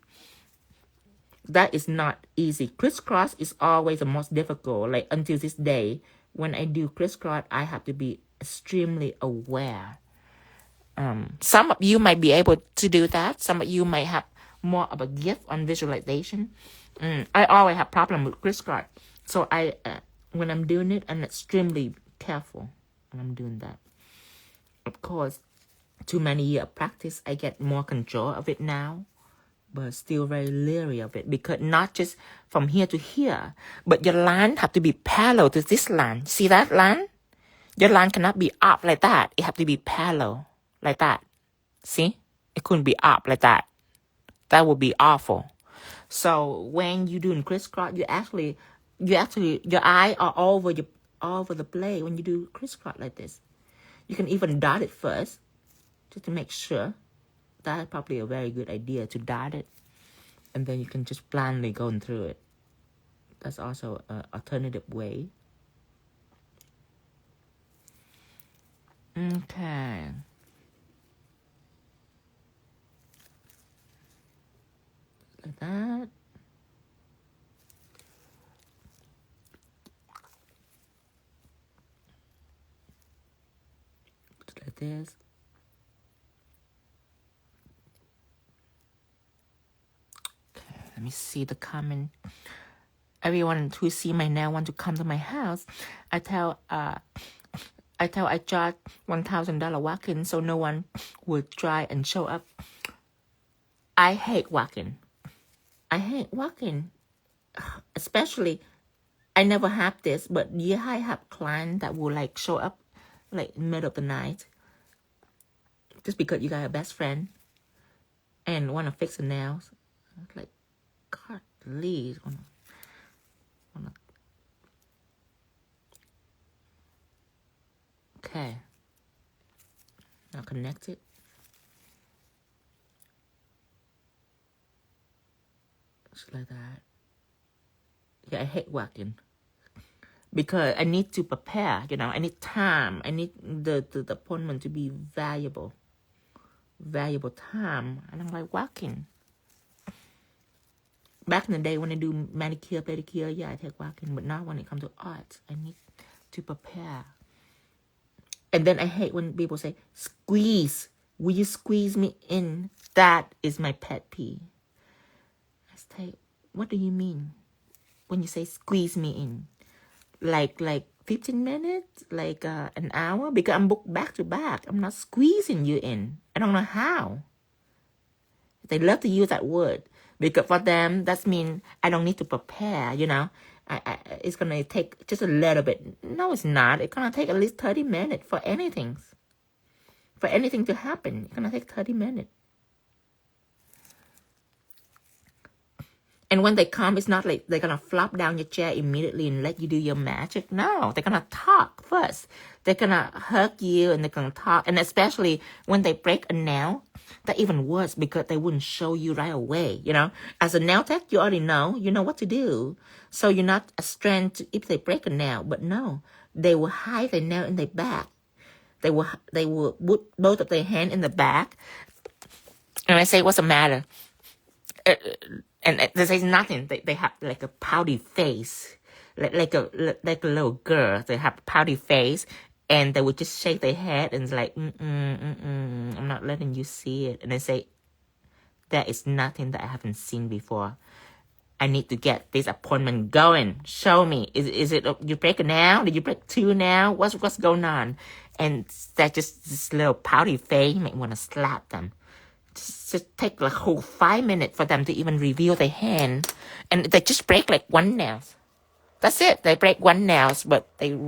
That is not easy. Crisscross is always the most difficult. Like until this day, when I do crisscross, I have to be extremely aware. Some of you might be able to do that. Some of you might have more of a gift on visualization. I always have problem with crisscross. So when I'm doing it, I'm extremely careful when I'm doing that. Of course, too many years of practice, I get more control of it now, but still very leery of it, because not just from here to here, but your line have to be parallel to this line. See that line? Your line cannot be up like that. It have to be parallel like that. See? It couldn't be up like that. That would be awful. So when you're doing crisscross, you actually your eye are all over the play when you do crisscross like this. You can even dot it first, just to make sure. That's probably a very good idea to dot it, and then you can just blindly go through it. That's also an alternative way. Okay. Like that. Just like this. Okay, let me see the comment. Everyone who see my nail want to come to my house. I tell I charge $1,000 walk-in, so no one would try and show up. I hate walk-in. Especially, I never have this, but yeah, I have clients that will like show up like middle of the night just because you got a best friend and want to fix the nails. It's like, God, please. Okay. Now connect it. Just like that. Yeah, I hate walking because I need to prepare, I need time. I need the appointment to be valuable time. I don't like walking. Back in the day when I do manicure, pedicure, yeah, I take walking, but now when it comes to art, I need to prepare. And then I hate when people say, squeeze. Will you squeeze me in? That is my pet peeve. I say, what do you mean when you say squeeze me in? Like 15 minutes? Like an hour? Because I'm booked back to back. I'm not squeezing you in. I don't know how. They love to use that word. Because for them, that means I don't need to prepare, you know. It's going to take just a little bit. No, it's not. It's going to take at least 30 minutes for anything. For anything to happen, it's going to take 30 minutes. And when they come, it's not like they're going to flop down your chair immediately and let you do your magic. No, they're going to talk first. They're going to hug you and they're going to talk. And especially when they break a nail, that's even worse because they wouldn't show you right away, you know. As a nail tech, you already know. You know what to do. So you're not a strain if they break a nail. But no, they will hide their nail in their back. They will put both of their hands in the back. And I say, what's the matter? And they say nothing. They have like a pouty face. Like a little girl. They have a pouty face. And they would just shake their head and it's like, I'm not letting you see it. And they say, there is nothing that I haven't seen before. I need to get this appointment going. Show me. Is it you break a nail? Did you break 2 now? What's going on? And that's just this little pouty face. You might want to slap them. Just take like whole 5 minutes for them to even reveal their hand. And they just break like 1 nail. That's it. They break 1 nail, but they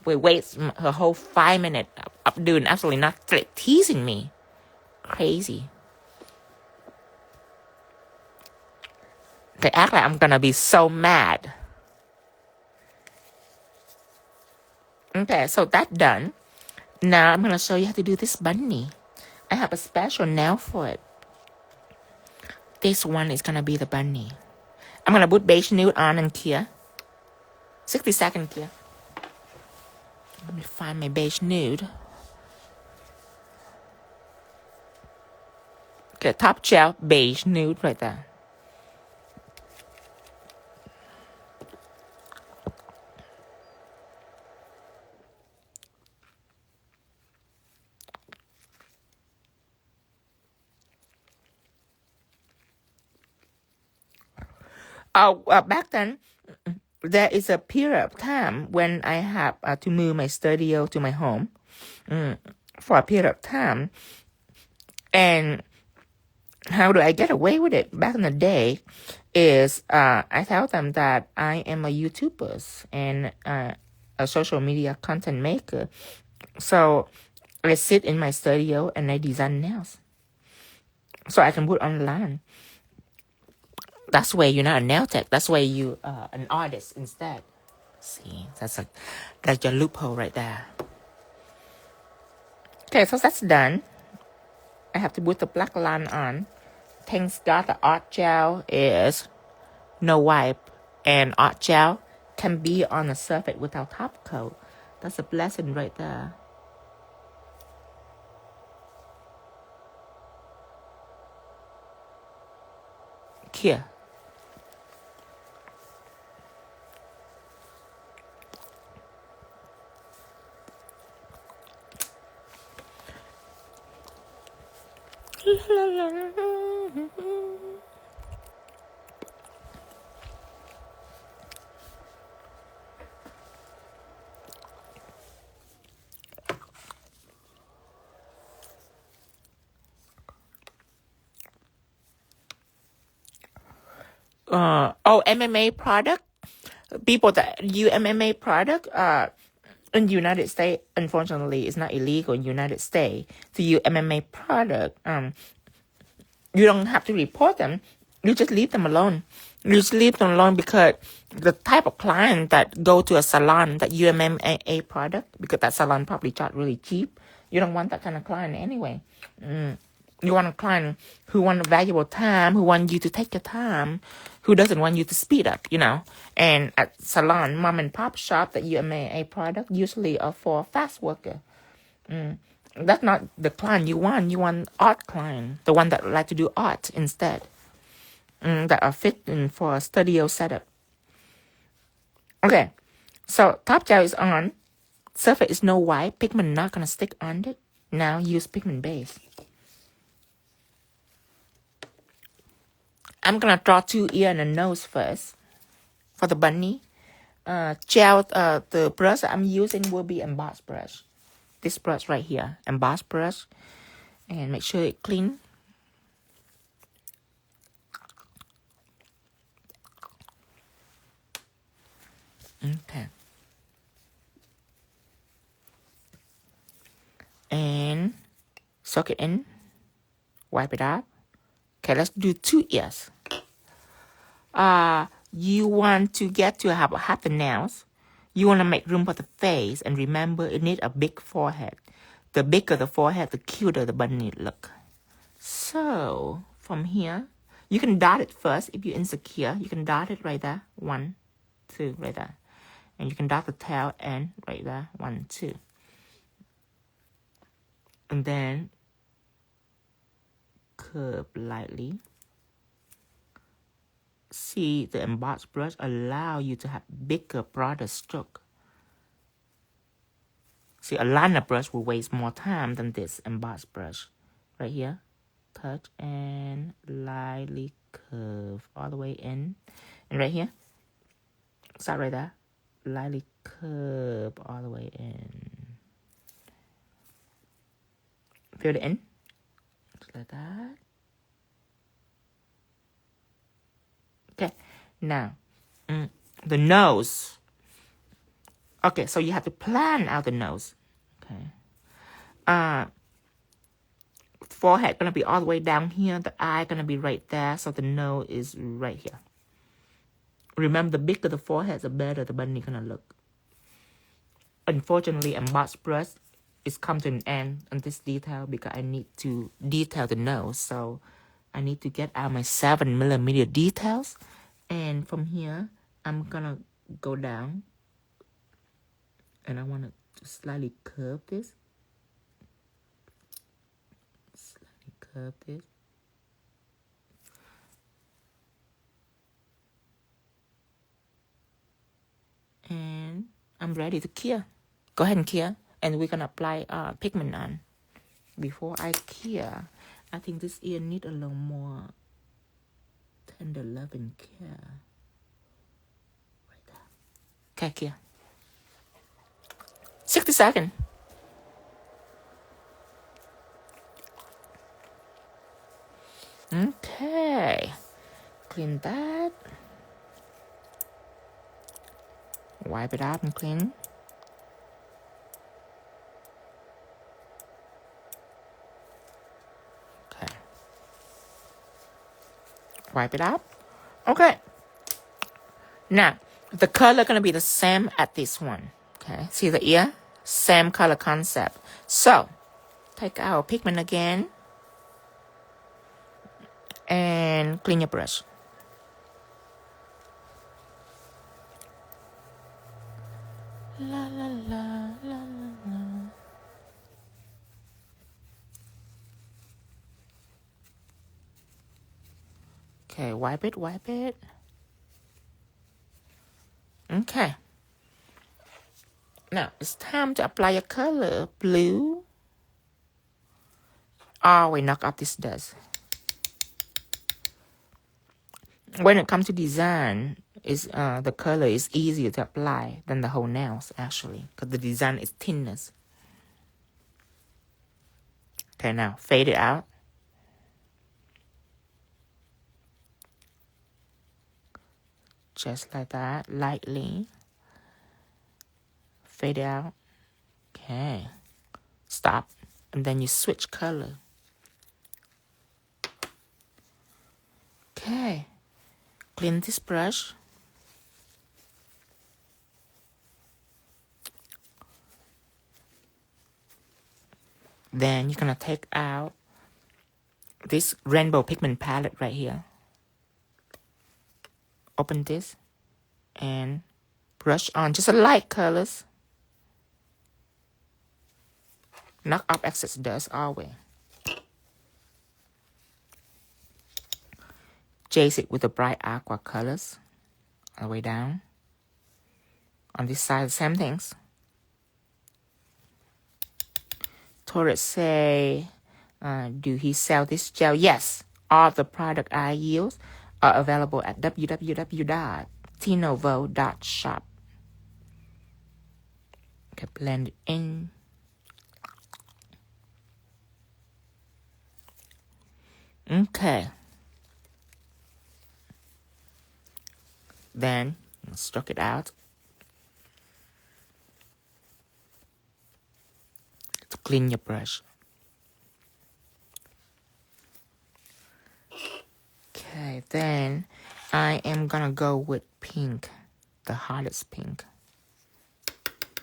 wait a whole 5 minutes up doing absolutely nothing, like teasing me. Crazy. They act like I'm gonna be so mad. Okay, so that's done. Now I'm gonna show you how to do this bunny. I have a special nail for it. This one is gonna be the bunny. I'm gonna put Beige Nude on and clear. 60 seconds clear. Let me find my Beige Nude. Okay, top gel Beige Nude right there. Back then, there is a period of time when I have to move my studio to my home for a period of time. And how do I get away with it? Back in the day is I tell them that I am a YouTuber and a social media content maker. So I sit in my studio and I design nails. So I can put online. That's why you're not a nail tech. That's why you an artist instead. See, that's your loophole right there. Okay, so that's done. I have to put the black line on. Thanks God the art gel is no wipe. And art gel can be on a surface without top coat. That's a blessing right there. Here. MMA product. People that use MMA product in the United States, unfortunately, it's not illegal in the United States to use MMA product. You don't have to report them. You just leave them alone. You just leave them alone because the type of client that go to a salon that use MMA product, because that salon probably charge really cheap. You don't want that kind of client anyway. You want a client who want valuable time, who want you to take your time, who doesn't want you to speed up, you know. And at salon, mom and pop shop that use MMA product usually are for fast worker. That's not the client you want. You want art client, the one that like to do art instead, that are fit in for a studio setup. Okay, so top gel is on. surface is no white, pigment not gonna stick on it. Now use pigment base. I'm gonna draw 2 ears and a nose first for the bunny. The brush I'm using will be Emboss Brush. This brush right here, Emboss Brush, and make sure it's clean. Okay. And soak it in. Wipe it out. Okay, let's do 2 ears. You want to get to have half the nails. You want to make room for the face. And remember, it needs a big forehead. The bigger the forehead, the cuter the bunny look. So, from here, you can dot it first. If you're insecure, you can dot it right there. 1, 2, right there. And you can dot the tail end right there. 1, 2. And then curve lightly. See, the emboss brush allow you to have bigger, broader stroke. See, a liner brush will waste more time than this emboss brush. Right here, touch and lightly curve all the way in. And right here, start right there, lightly curve all the way in. Feel the end, just like that. Okay, now, the nose. Okay, so you have to plan out the nose. Okay. Forehead gonna be all the way down here. The eye gonna be right there. So the nose is right here. Remember, the bigger the forehead, the better the bunny gonna look. Unfortunately, Emboss Brush is come to an end on this detail because I need to detail the nose. So I need to get out my 7mm details. And from here, I'm gonna go down. And I want to slightly curve this. Slightly curve this. And I'm ready to cure. Go ahead and cure. And we're gonna apply pigment on. Before I cure, I think this ear need a little more tender love and care. Right there. Okay, cure. 60 seconds. Okay. Clean that. Wipe it out and clean. Okay. Wipe it out. Okay. Now, the color gonna be the same at this one. Okay. See the ear? Same color concept. So, take our pigment again. And clean your brush. La la la la la. Okay, wipe it, wipe it. Okay. Now, it's time to apply your color. Blue. Oh, we knock off this dust. When it comes to design, the color is easier to apply than the whole nails, actually. Because the design is thinness. Okay, now, fade it out. Just like that, lightly. Fade it out. Okay. Stop. And then you switch color. Okay. Clean this brush. Then you're gonna take out this rainbow pigment palette right here. Open this and brush on just a light colors. Knock off excess dust always. Chase it with the bright aqua colors all the way down. On this side, same things. Tourist say, do he sell this gel? Yes, all the product I use are available at www.𝙤𝙬𝙏𝙀.shop. Okay, blend it in. Okay. Then stroke it out to clean your brush. Okay, then I am gonna go with pink, the hottest pink.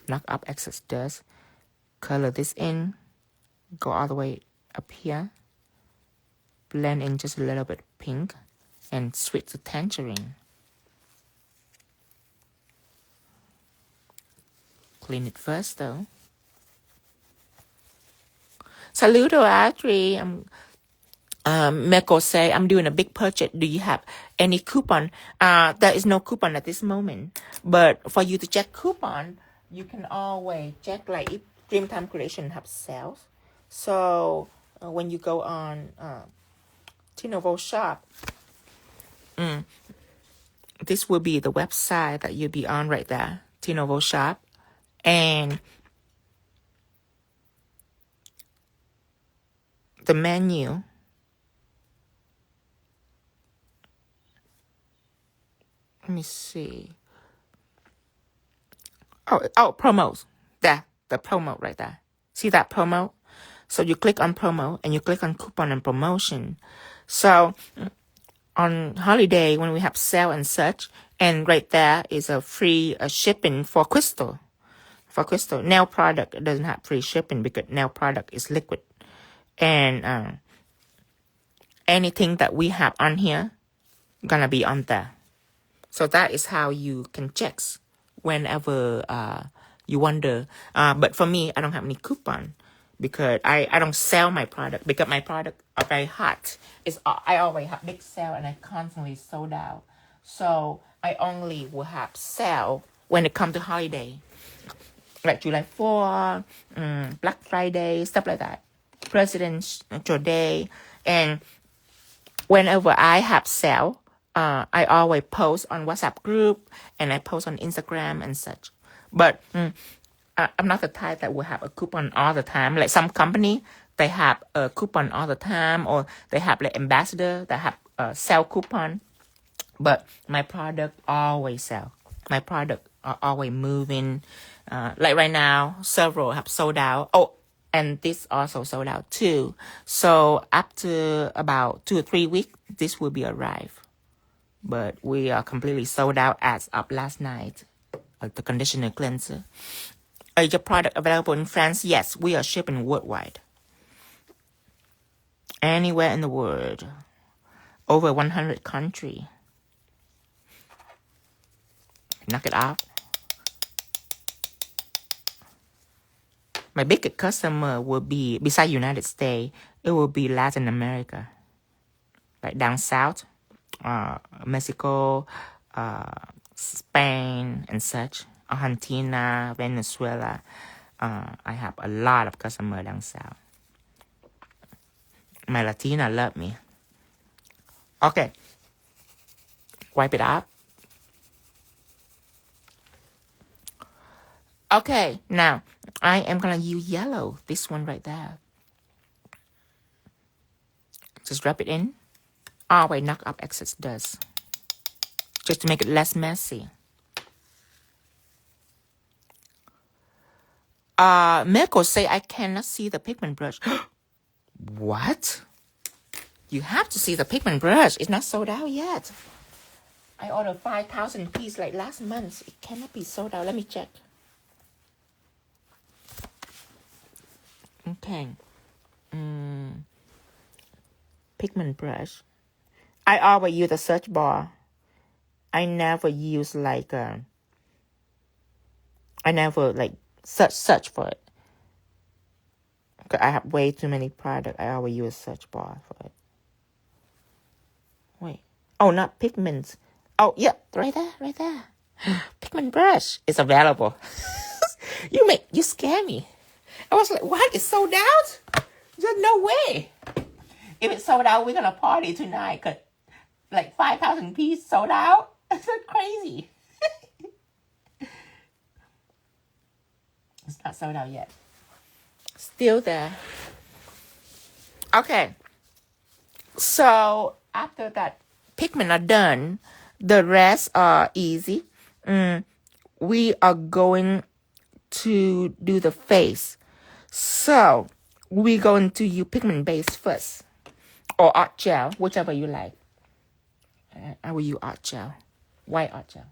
Knock up excess dust. Color this in. Go all the way up here. Blend in just a little bit pink and switch to tangerine. Clean it first though. Saludo Audrey. Meko say, I'm doing a big purchase. Do you have any coupon? There is no coupon at this moment. But for you to check coupon, you can always check like if Dreamtime Creation have sales. So when you go on 𝙤𝙬 shop, this will be the website that you'll be on right there, 𝙤𝙬 shop. And the menu, let me see. Oh, promos. There, the promo right there. See that promo? So you click on promo and you click on coupon and promotion. So on holiday when we have sale and such, and right there is a free shipping for crystal. For crystal, nail product doesn't have free shipping because nail product is liquid. And anything that we have on here gonna be on there. So that is how you can check whenever you wonder. But for me, I don't have any coupon because I don't sell my product because my product are very hot. I always have big sale and I constantly sold out. So I only will have sale when it comes to holiday. Like July 4, Black Friday, stuff like that. President's Day. And whenever I have sale, I always post on WhatsApp group and I post on Instagram and such. But I'm not the type that will have a coupon all the time. Like some company, they have a coupon all the time, or they have like ambassador that have a sell coupon. But my product always sell. My product are always moving. Like right now, several have sold out. Oh, and this also sold out too. So after about 2 or 3 weeks, this will be arrived. But we are completely sold out as of last night. The conditioner cleanser. Is your product available in France? Yes, we are shipping worldwide. Anywhere in the world. Over 100 countries. Knock it off. My biggest customer will be, besides United States, it will be Latin America. Like down south, Mexico, Spain, and such. Argentina, Venezuela. I have a lot of customers down south. My Latina love me. Okay. Wipe it out. Okay, now I am gonna use yellow. This one right there. Just rub it in. Always knock up excess dust. Just to make it less messy. Meko say I cannot see the pigment brush. What? You have to see the pigment brush. It's not sold out yet. I ordered 5,000 pieces like last month. It cannot be sold out. Let me check. Okay. Pigment brush. I always use a search bar. I never use like I never like search for it. Cause I have way too many products. I always use a search bar for it. Wait. Oh, not pigments. Oh, yeah, right there. Pigment brush is available. You scare me. I was like, what? It's sold out? There's no way. If it's sold out, we're going to party tonight. Cause like 5,000 pieces sold out. That's so crazy. It's not sold out yet. Still there. Okay. So after that pigment are done, the rest are easy. We are going to do the face. So we're going to use pigment base first, or art gel, whichever you like. I will use art gel, white art gel.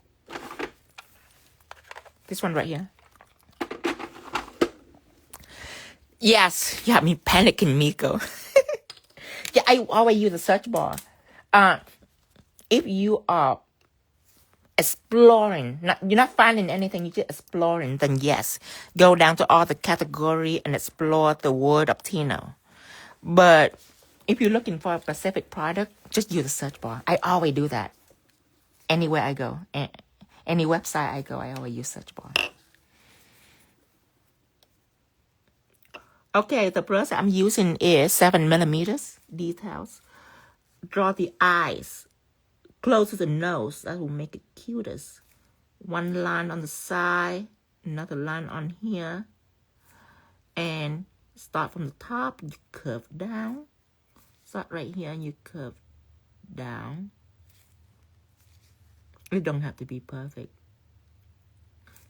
This one right here. Yes, you have me panicking, Miko. Yeah, I always use the search bar. If you are exploring, you're not finding anything, you're just exploring, then yes, go down to all the category and explore the world of Tino. But if you're looking for a specific product, just use the search bar. I always do that. Anywhere I go, any website I go, I always use search bar. Okay, the brush I'm using is 7mm details. Draw the eyes close to the nose. That will make it cutest. One line on the side, another line on here. And start from the top, you curve down. Start right here and you curve down. It don't have to be perfect.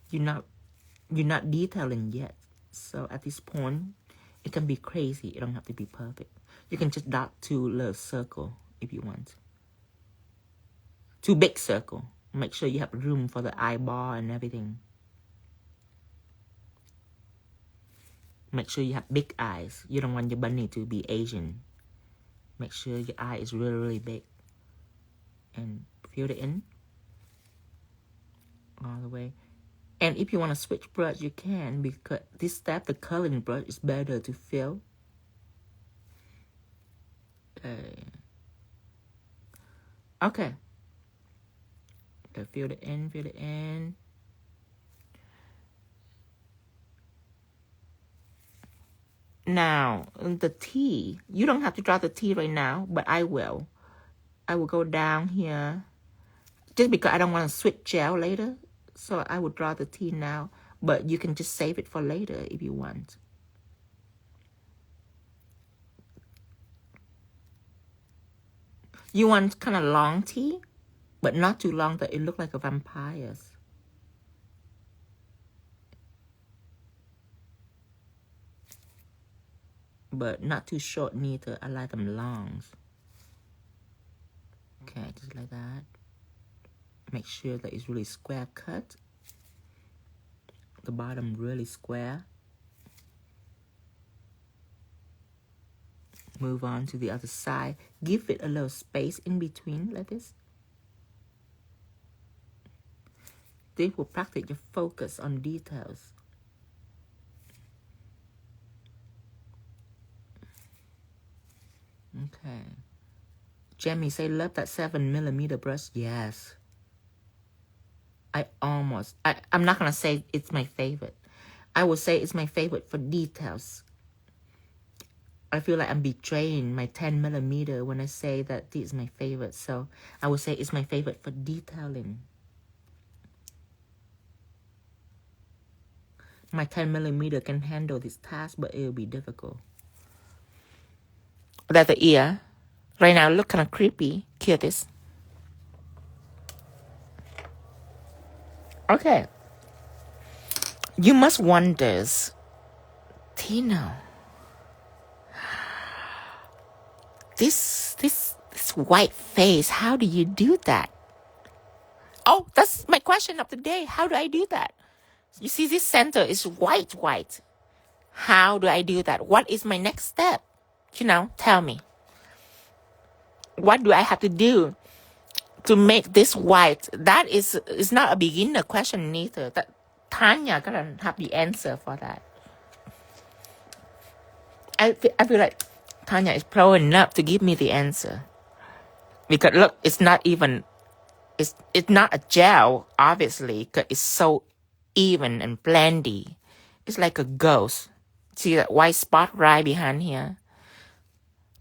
You're not detailing yet. So at this point, it can be crazy. It don't have to be perfect. You can just dot 2 little circle if you want. 2 big circle. Make sure you have room for the eyeball and everything. Make sure you have big eyes. You don't want your bunny to be Asian. Make sure your eye is really, really big. And fill it in. All the way. And if you want to switch brush, you can, because this step, the coloring brush, is better to fill. Okay. So fill it in, fill it in. Now, the T, you don't have to draw the T right now, but I will. I will go down here, just because I don't want to switch gel later. So I would draw the T now, but you can just save it for later if you want. You want kind of long T, but not too long that it look like a vampire's. But not too short neither. I like them longs. Okay, just like that. Make sure that it's really square cut. The bottom really square. Move on to the other side. Give it a little space in between like this. This will practice your focus on details. Okay. Jamie say, love that 7mm brush. Yes. I'm not going to say it's my favorite. I would say it's my favorite for details. I feel like I'm betraying my 10mm when I say that this is my favorite. So I would say it's my favorite for detailing. My 10mm can handle this task, but it will be difficult. That's the ear. Right now, look kind of creepy. Kill this. Okay. You must wonder, Tino, this white face, how do you do that? Oh, that's my question of the day. How do I do that? You see, this center is white. How do I do that? What is my next step? Tell me. What do I have to do to make this white? That is not a beginner question neither. That Tanya gonna have the answer for that. I feel like Tanya is pro enough to give me the answer. Because look, it's not a gel, obviously, because it's so even and blendy. It's like a ghost. See that white spot right behind here?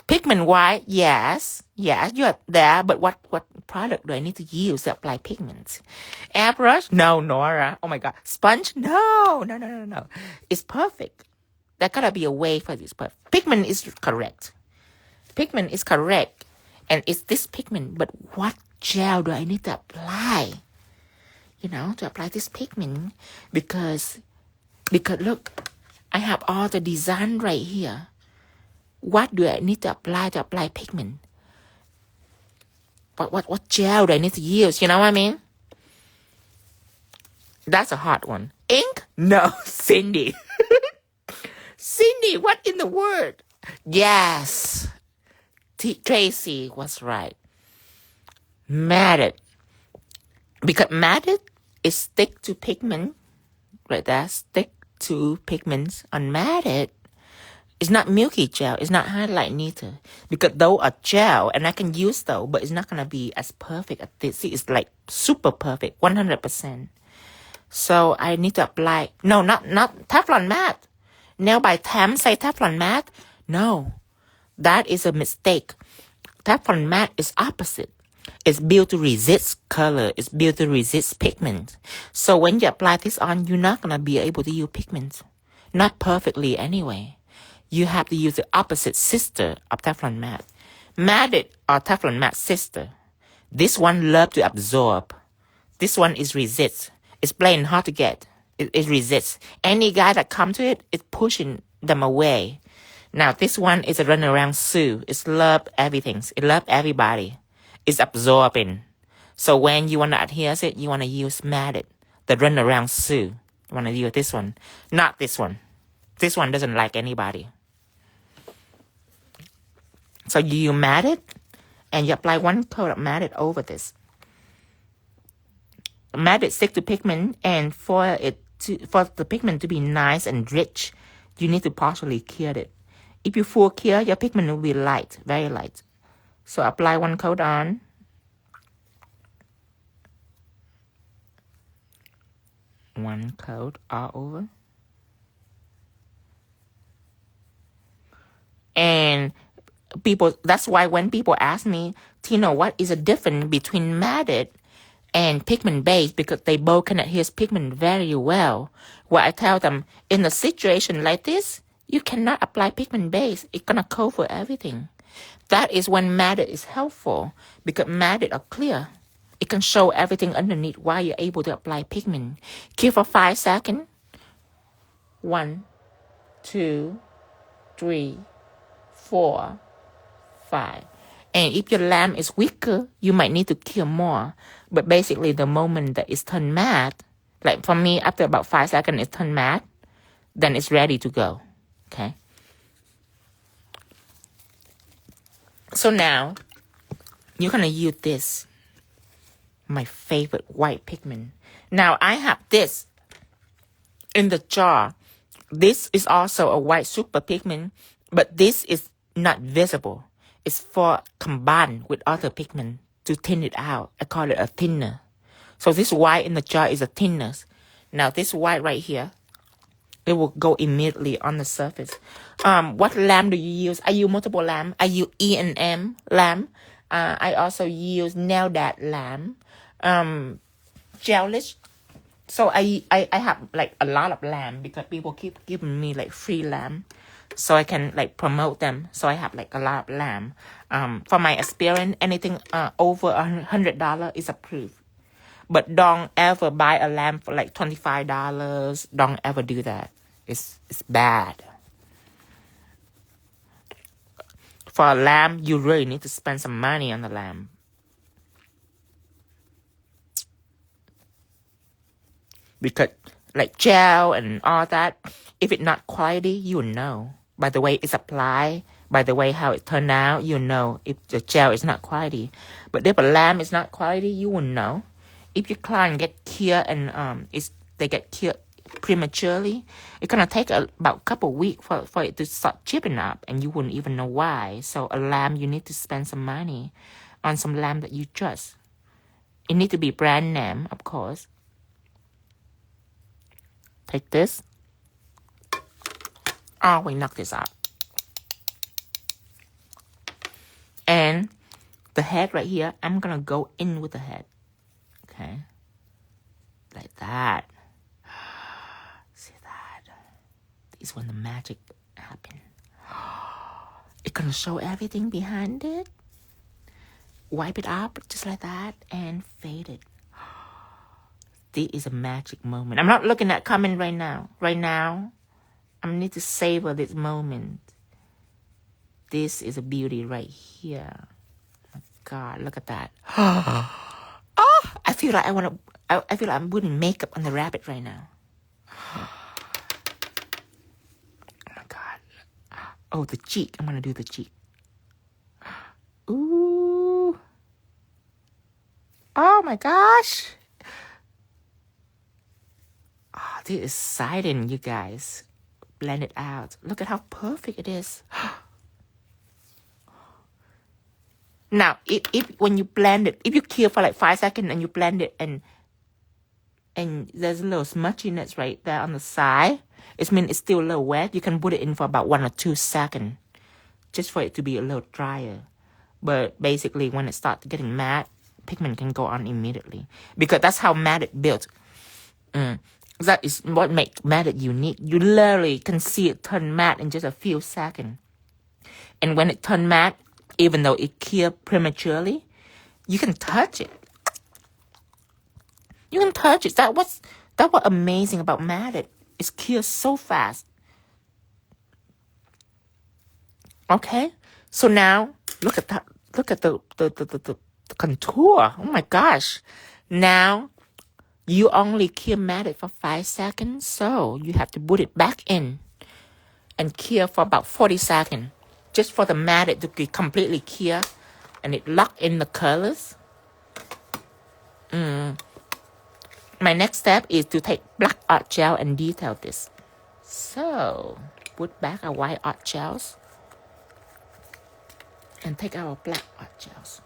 Pigment white, yes, you're there, but what product do I need to use to apply pigments? Airbrush? No, Nora. Oh my God. Sponge? No. It's perfect. There gotta be a way for this, but pigment is correct. Pigment is correct, and it's this pigment, but what gel do I need to apply? You know, to apply this pigment, because look, I have all the design right here. What do I need to apply pigment? What gel do I need to use? You know what I mean? That's a hard one. Ink? No, Cindy. Cindy, what in the world? Yes. Tracy was right. Matted. Because matted is stick to pigment. Right there. Stick to pigments. Unmatted, it's not milky gel. It's not highlight neither. Because those are gel, and I can use those, but it's not going to be as perfect as this. See, it's like super perfect, 100%. So I need to apply. No, not Teflon matte. Nail by Tam say Teflon matte. No, that is a mistake. Teflon matte is opposite. It's built to resist color. It's built to resist pigment. So when you apply this on, you're not going to be able to use pigment. Not perfectly anyway. You have to use the opposite sister of Teflon matte. Matted or Teflon matte sister. This one love to absorb. This one is resist. It's plain hard to get. It resists. Any guy that come to it, it's pushing them away. Now this one is a runaround Sue. It's love everything. It love everybody. It's absorbing. So when you want to adhere it, you want to use matted. The runaround Sue. You want to use this one. Not this one. This one doesn't like anybody. So you matted, and you apply one coat of matted over this. Matted stick to pigment, and for the pigment to be nice and rich, you need to partially cure it. If you full cure, your pigment will be light, very light. So apply one coat on. One coat all over. And that's why when people ask me, Tino, what is the difference between matted and pigment base? Because they both can adhere pigment very well. Well, I tell them, in a situation like this, you cannot apply pigment base. It's going to cover everything. That is when matted is helpful, because matted are clear. It can show everything underneath while you're able to apply pigment. Keep for 5 seconds. 1, 2, 3, 4, 5. And if your lamp is weaker, you might need to cure more. But basically, the moment that it's turned matte, like for me, after about 5 seconds, it's turned matte, then it's ready to go. Okay? So now, you're going to use this, my favorite white pigment. Now, I have this in the jar. This is also a white super pigment, but this is not visible. It's for combined with other pigment to thin it out. I call it a thinner. So this white in the jar is a thinner. Now, this white right here, it will go immediately on the surface. What lamp do you use? I use multiple lamp. I use E&M lamp. I also use Nail That lamp. Gelish. So I have like a lot of lamp because people keep giving me like free lamp. So I can like promote them. So I have like a lot of lamp. For my experience, anything over $100 is approved. But don't ever buy a lamp for like $25. Don't ever do that. It's bad. For a lamp, you really need to spend some money on the lamp. Because like gel and all that, if it's not quality, you will know. By the way it's applied, by the way how it turned out, you know if the gel is not quality. But if a lamp is not quality, you will know. If your client get cured and they get cured prematurely, it's gonna take about a couple weeks for it to start chipping up, and you wouldn't even know why. So a lamp, you need to spend some money on some lamp that you trust. It need to be brand name, of course. Take this. Oh, we knock this out. And the head right here, I'm gonna go in with the head. Okay. Like that. See that? This is when the magic happens. It's gonna show everything behind it. Wipe it up just like that and fade it. This is a magic moment. I'm not looking at comment right now. Right now, I need to savor this moment. This is a beauty right here. Oh my God, look at that. Oh, I feel like I feel like I'm putting makeup on the rabbit right now. Oh my God. Oh, the cheek. I'm gonna do the cheek. Ooh. Oh my gosh. Oh, this is exciting, you guys. Blend it out. Look at how perfect it is. Now, if when you blend it, if you cure for like 5 seconds and you blend it and there's a little smudginess right there on the side, it means it's still a little wet. You can put it in for about 1 or 2 seconds just for it to be a little drier. But basically, when it starts getting matte, pigment can go on immediately because that's how matte it built. That is what makes matte unique. You literally can see it turn matte in just a few seconds. And when it turns matte, even though it cure prematurely, you can touch it. You can touch it. That's what amazing about matte. It's cure so fast. Okay, so now look at that. Look at the contour. Oh my gosh! Now you only cure matte for 5 seconds, so you have to put it back in and cure for about 40 seconds, just for the matte to be completely cure and it lock in the colors. My next step is to take black art gel and detail this. So put back our white art gels and take our black art gels.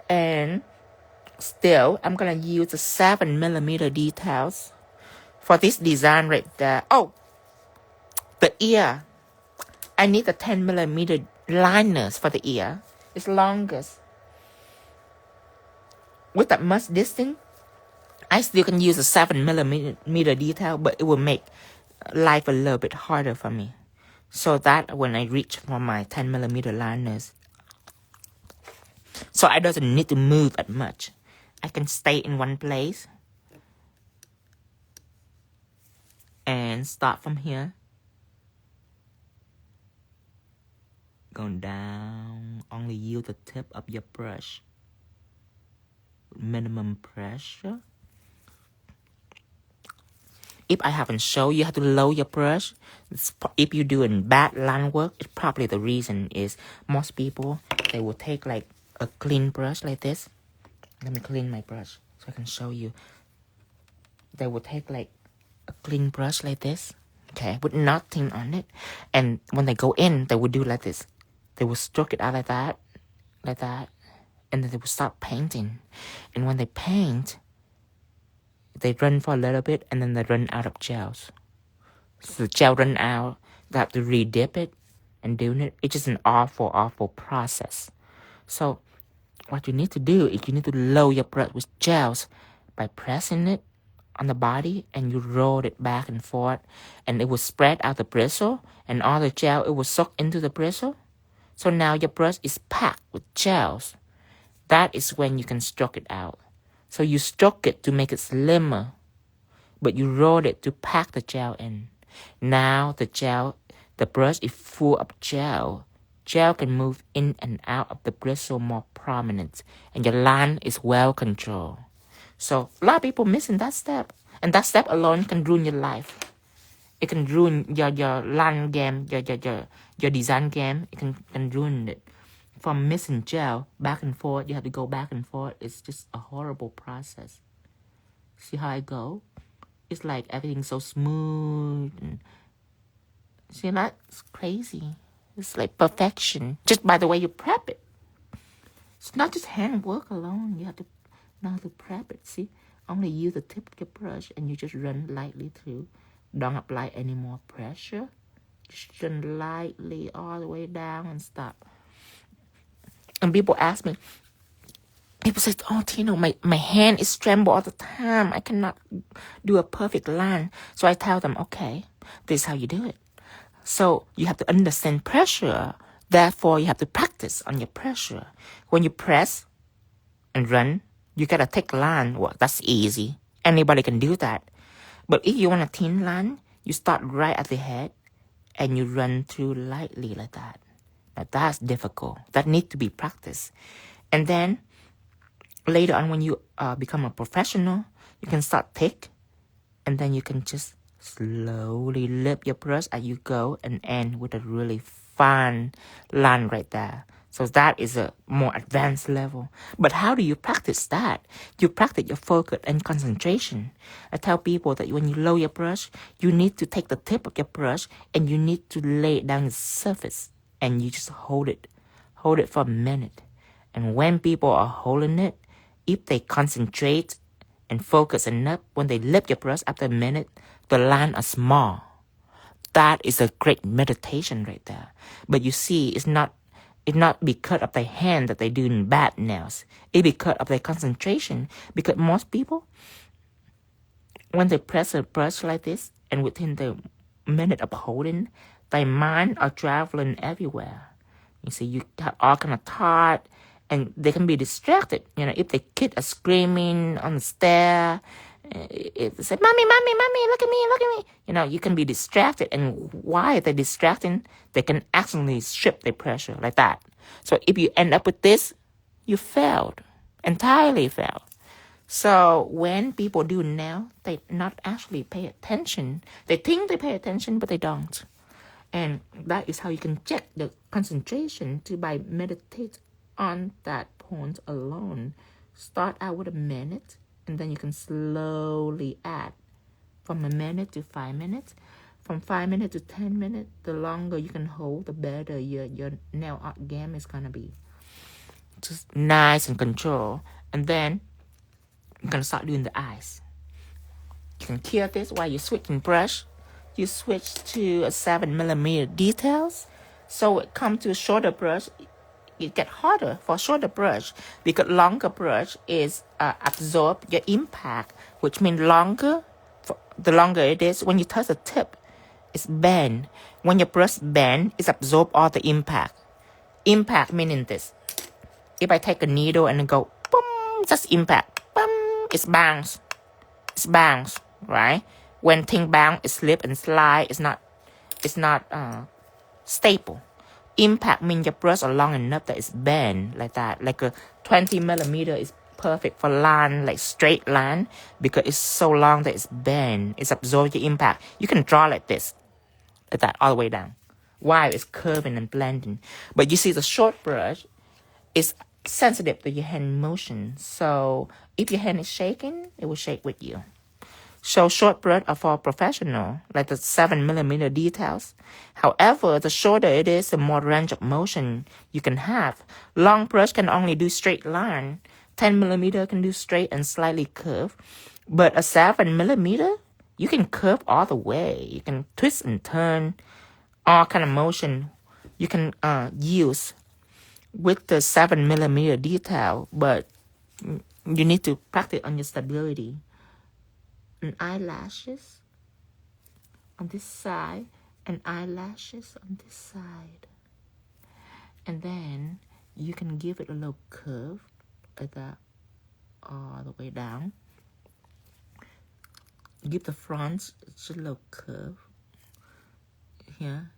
And still, I'm gonna use the 7mm details for this design right there. Oh, the ear. I need the 10mm liners for the ear. It's longest. With that much distance, I still can use a 7mm detail, but it will make life a little bit harder for me. So that when I reach for my 10mm liners, so I doesn't need to move as much. I can stay in one place and start from here. Go down. Only use the tip of your brush. Minimum pressure. If I haven't shown you how to lower your brush, if you're doing bad line work, it's probably the reason is most people, they will take like a clean brush like this. Let me clean my brush so I can show you. They will take like a clean brush like this, okay, with nothing on it. And when they go in, they will do like this. They will stroke it out like that, and then they will start painting. And when they paint, they run for a little bit, and then they run out of gels. So the gel run out, they have to re-dip it and doing it. It's just an awful, awful process. So what you need to do is you need to load your brush with gels by pressing it on the body, and you roll it back and forth, and it will spread out the bristle, and all the gel, it will soak into the bristle. So now your brush is packed with gels. That is when you can stroke it out. So you stroke it to make it slimmer, but you roll it to pack the gel in. Now the brush is full of gel. Gel can move in and out of the bristle more prominent, and your line is well controlled. So a lot of people missing that step, and that step alone can ruin your life. It can ruin your line game, your design game. It can ruin it. From missing gel back and forth, you have to go back and forth. It's just a horrible process. See how I go? It's like everything's so smooth. And see, that's crazy. It's like perfection, just by the way you prep it. It's not just handwork alone. You have to know how to prep it. See, only use the tip of your brush and you just run lightly through. Don't apply any more pressure. Just run lightly all the way down and stop. And people ask me, people say, oh, Tino, my hand is tremble all the time. I cannot do a perfect line. So I tell them, okay, this is how you do it. So you have to understand pressure. Therefore, you have to practice on your pressure. When you press and run, you got to take a line. Well, that's easy. Anybody can do that. But if you want a thin line, you start right at the head and you run through lightly like that. Now, that's difficult. That needs to be practiced. And then later on, when you become a professional, you can start thick. And then you can just slowly lift your brush as you go and end with a really fine line right there. So that is a more advanced level. But how do you practice that? You practice your focus and concentration. I tell people that when you lower your brush, you need to take the tip of your brush and you need to lay it down the surface. And you just hold it. Hold it for a minute. And when people are holding it, if they concentrate and focus enough, when they lift your brush after a minute, the lines are small. That is a great meditation right there. But you see, it's not because of their hand that they're doing bad nails. It's because of their concentration. Because most people, when they press a brush like this, and within the minute of holding, their mind are traveling everywhere. You see, you have all kind of thought, and they can be distracted. You know, if the kid are screaming on the stair, if they say, mommy, mommy, mommy, look at me, look at me. You know, you can be distracted. And why they're distracting, they can accidentally strip their pressure like that. So if you end up with this, you failed, entirely failed. So when people do nail, they not actually pay attention. They think they pay attention, but they don't. And that is how you can check the concentration by meditate on that point alone. Start out with a minute, and then you can slowly add from a minute to 5 minutes. From 5 minutes to 10 minutes, the longer you can hold, the better your nail art game is going to be. Just nice and control. And then you're going to start doing the eyes. You can cure this while you're switching brush. You switch to a 7mm details. So it comes to a shorter brush. It gets harder for shorter brush because longer brush is absorb your impact, which means longer. The longer it is, when you touch the tip, it's bend. When your brush bend, it's absorb all the impact. Impact meaning this. If I take a needle and go, boom, just impact, boom, it's bounce. It's bounce, right? When thing bounce, it slip and slide. It's not staple. Impact means your brush are long enough that it's bend like that. Like a 20mm is perfect for line, like straight line, because it's so long that it's bend. It's absorbed the impact. You can draw like this, like that, all the way down, while it's curving and blending. But you see, the short brush is sensitive to your hand motion. So if your hand is shaking, it will shake with you. So short brush are for professional, like the 7mm details. However, the shorter it is, the more range of motion you can have. Long brush can only do straight line. 10mm can do straight and slightly curve. But a 7mm, you can curve all the way. You can twist and turn, all kind of motion you can use with the 7mm detail. But you need to practice on your stability. And eyelashes on this side and eyelashes on this side. And then you can give it a little curve like that all the way down. Give the front just a little curve here.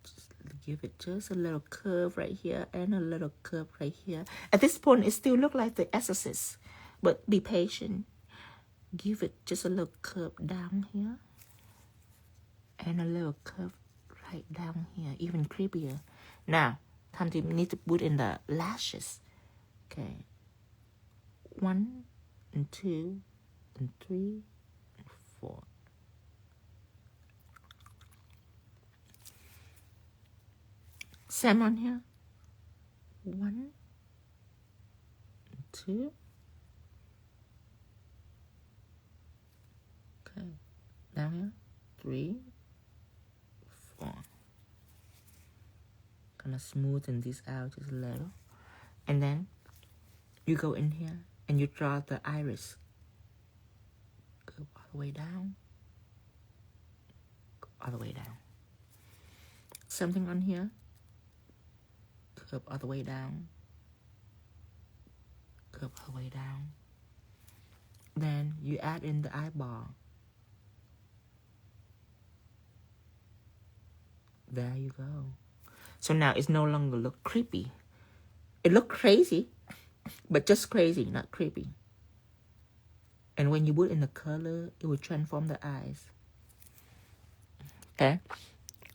Just give it just a little curve right here and a little curve right here. At this point, it still looks like the exorcist, but be patient. Give it just a little curve down here and a little curve right down here, even creepier. Now, time to need to put in the lashes. Okay, 1 and 2 and 3 and 4. Same on here. 1 and 2 Down here. 3, 4. Gonna smoothen this out just a little. And then you go in here and you draw the iris. Go all the way down. Go all the way down. Something on here. Curve all the way down. Curve all the way down. Then you add in the eyeball. There you go. So now it's no longer look creepy. It look crazy, but just crazy, not creepy. And when you put in the color, it will transform the eyes. Okay.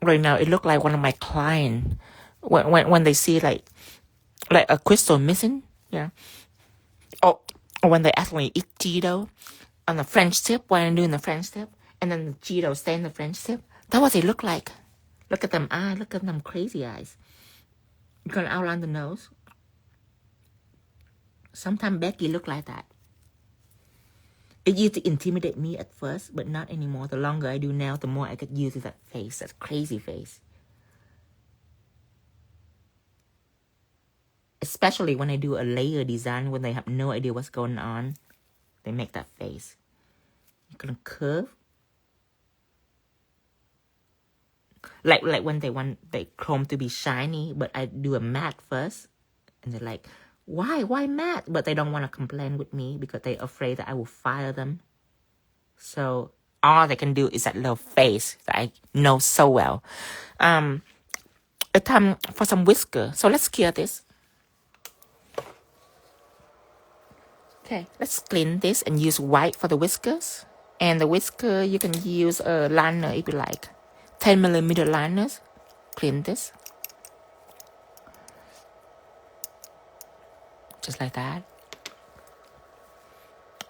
Right now, it look like one of my clients when they see like a crystal missing, yeah. Or when they accidentally eat Cheeto on the French tip while I'm doing the French tip, and then the Cheeto stay in the French tip. That's what they look like. Look at them eyes. Look at them crazy eyes. You're gonna outline the nose. Sometimes Becky look like that. It used to intimidate me at first, but not anymore. The longer I do now, the more I get used to that face, that crazy face. Especially when I do a layer design, when they have no idea what's going on, they make that face. You're gonna curve. Like when they want their chrome to be shiny, but I do a matte first. And they're like, why matte? But they don't want to complain with me because they're afraid that I will fire them. So all they can do is that little face that I know so well. It's time for some whisker. So let's clear this. Okay, let's clean this and use white for the whiskers. And the whisker, you can use a liner if you like. 10mm liners. Clean this. Just like that.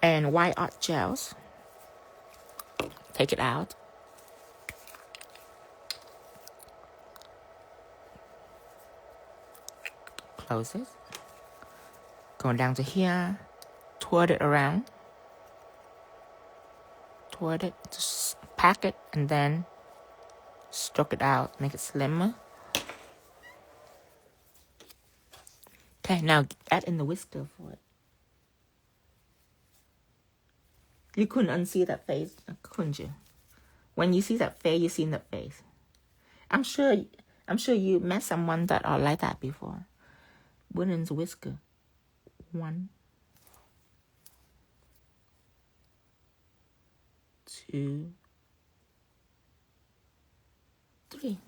And white art gels. Take it out. Close this. Going down to here. Twirl it around. Twirl it. Just pack it and then stroke it out. Make it slimmer. Okay, now add in the whisker for it. You couldn't unsee that face, couldn't you? When you see that face, you seen that face. I'm sure you met someone that are like that before. Put in the whisker. 1, 2, 3.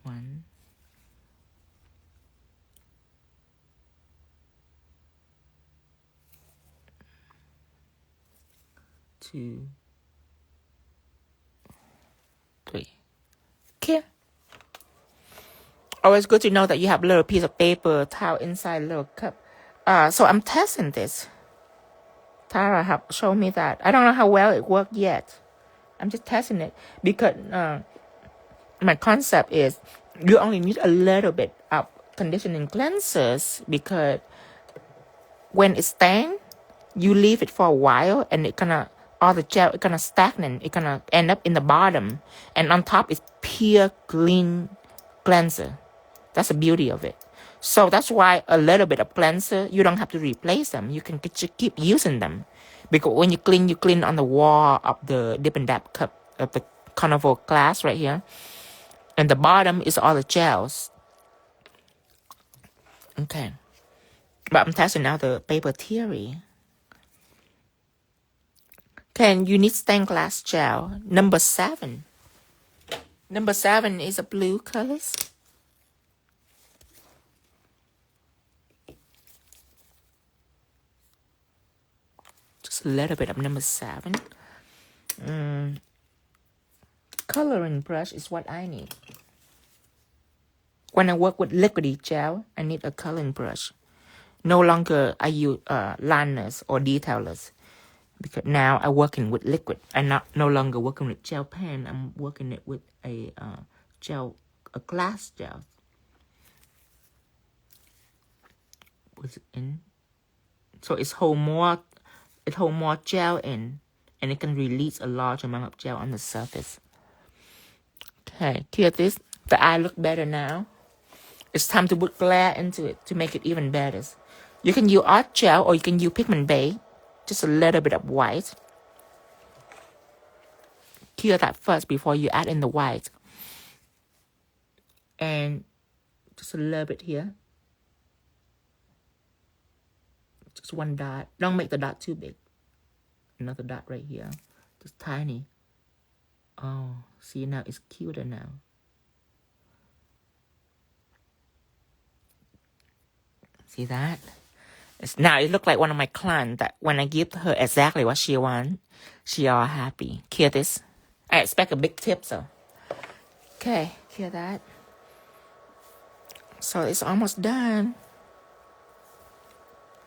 One, 2, 3. Okay. Always good to know that you have a little piece of paper towel inside a little cup. So I'm testing this. Tara have shown me that. I don't know how well it worked yet. I'm just testing it because my concept is you only need a little bit of conditioning cleansers because when it's stained, you leave it for a while and it gonna all the gel is gonna stagnant. It's gonna end up in the bottom, and on top is pure clean cleanser. That's the beauty of it. So that's why a little bit of cleanser, you don't have to replace them. You can just keep using them. Because when you clean on the wall of the Dip and Dab cup of the Carnival glass right here. And the bottom is all the gels. Okay. But I'm testing out the paper theory. Okay, and you need stained glass gel. Number 7. Number 7 is a blue colors. Just a little bit of number 7. Coloring brush is what I need. When I work with liquidy gel, I need a coloring brush. No longer I use liners or detailers. Because now I'm working with liquid. I'm no longer working with gel pen. I'm working it with a glass gel. was in. So it hold more gel in, and it can release a large amount of gel on the surface. Okay, here this. The eye look better now. It's time to put glare into it to make it even better. You can use art gel or you can use Pigment Base. Just a little bit of white. Cure that first before you add in the white. And just a little bit here. Just one dot. Don't make the dot too big. Another dot right here. Just tiny. Oh, see now it's cuter now. See that? Now it look like one of my clients that when I give her exactly what she wants, she all happy. Cure this. I expect a big tip, so. Okay, cure that. So it's almost done.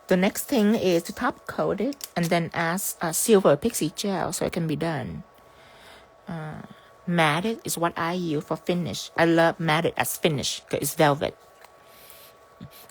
The next thing is to top coat it and then add silver Pixie gel so it can be done. Matted is what I use for finish. I love matted as finish because it's velvet.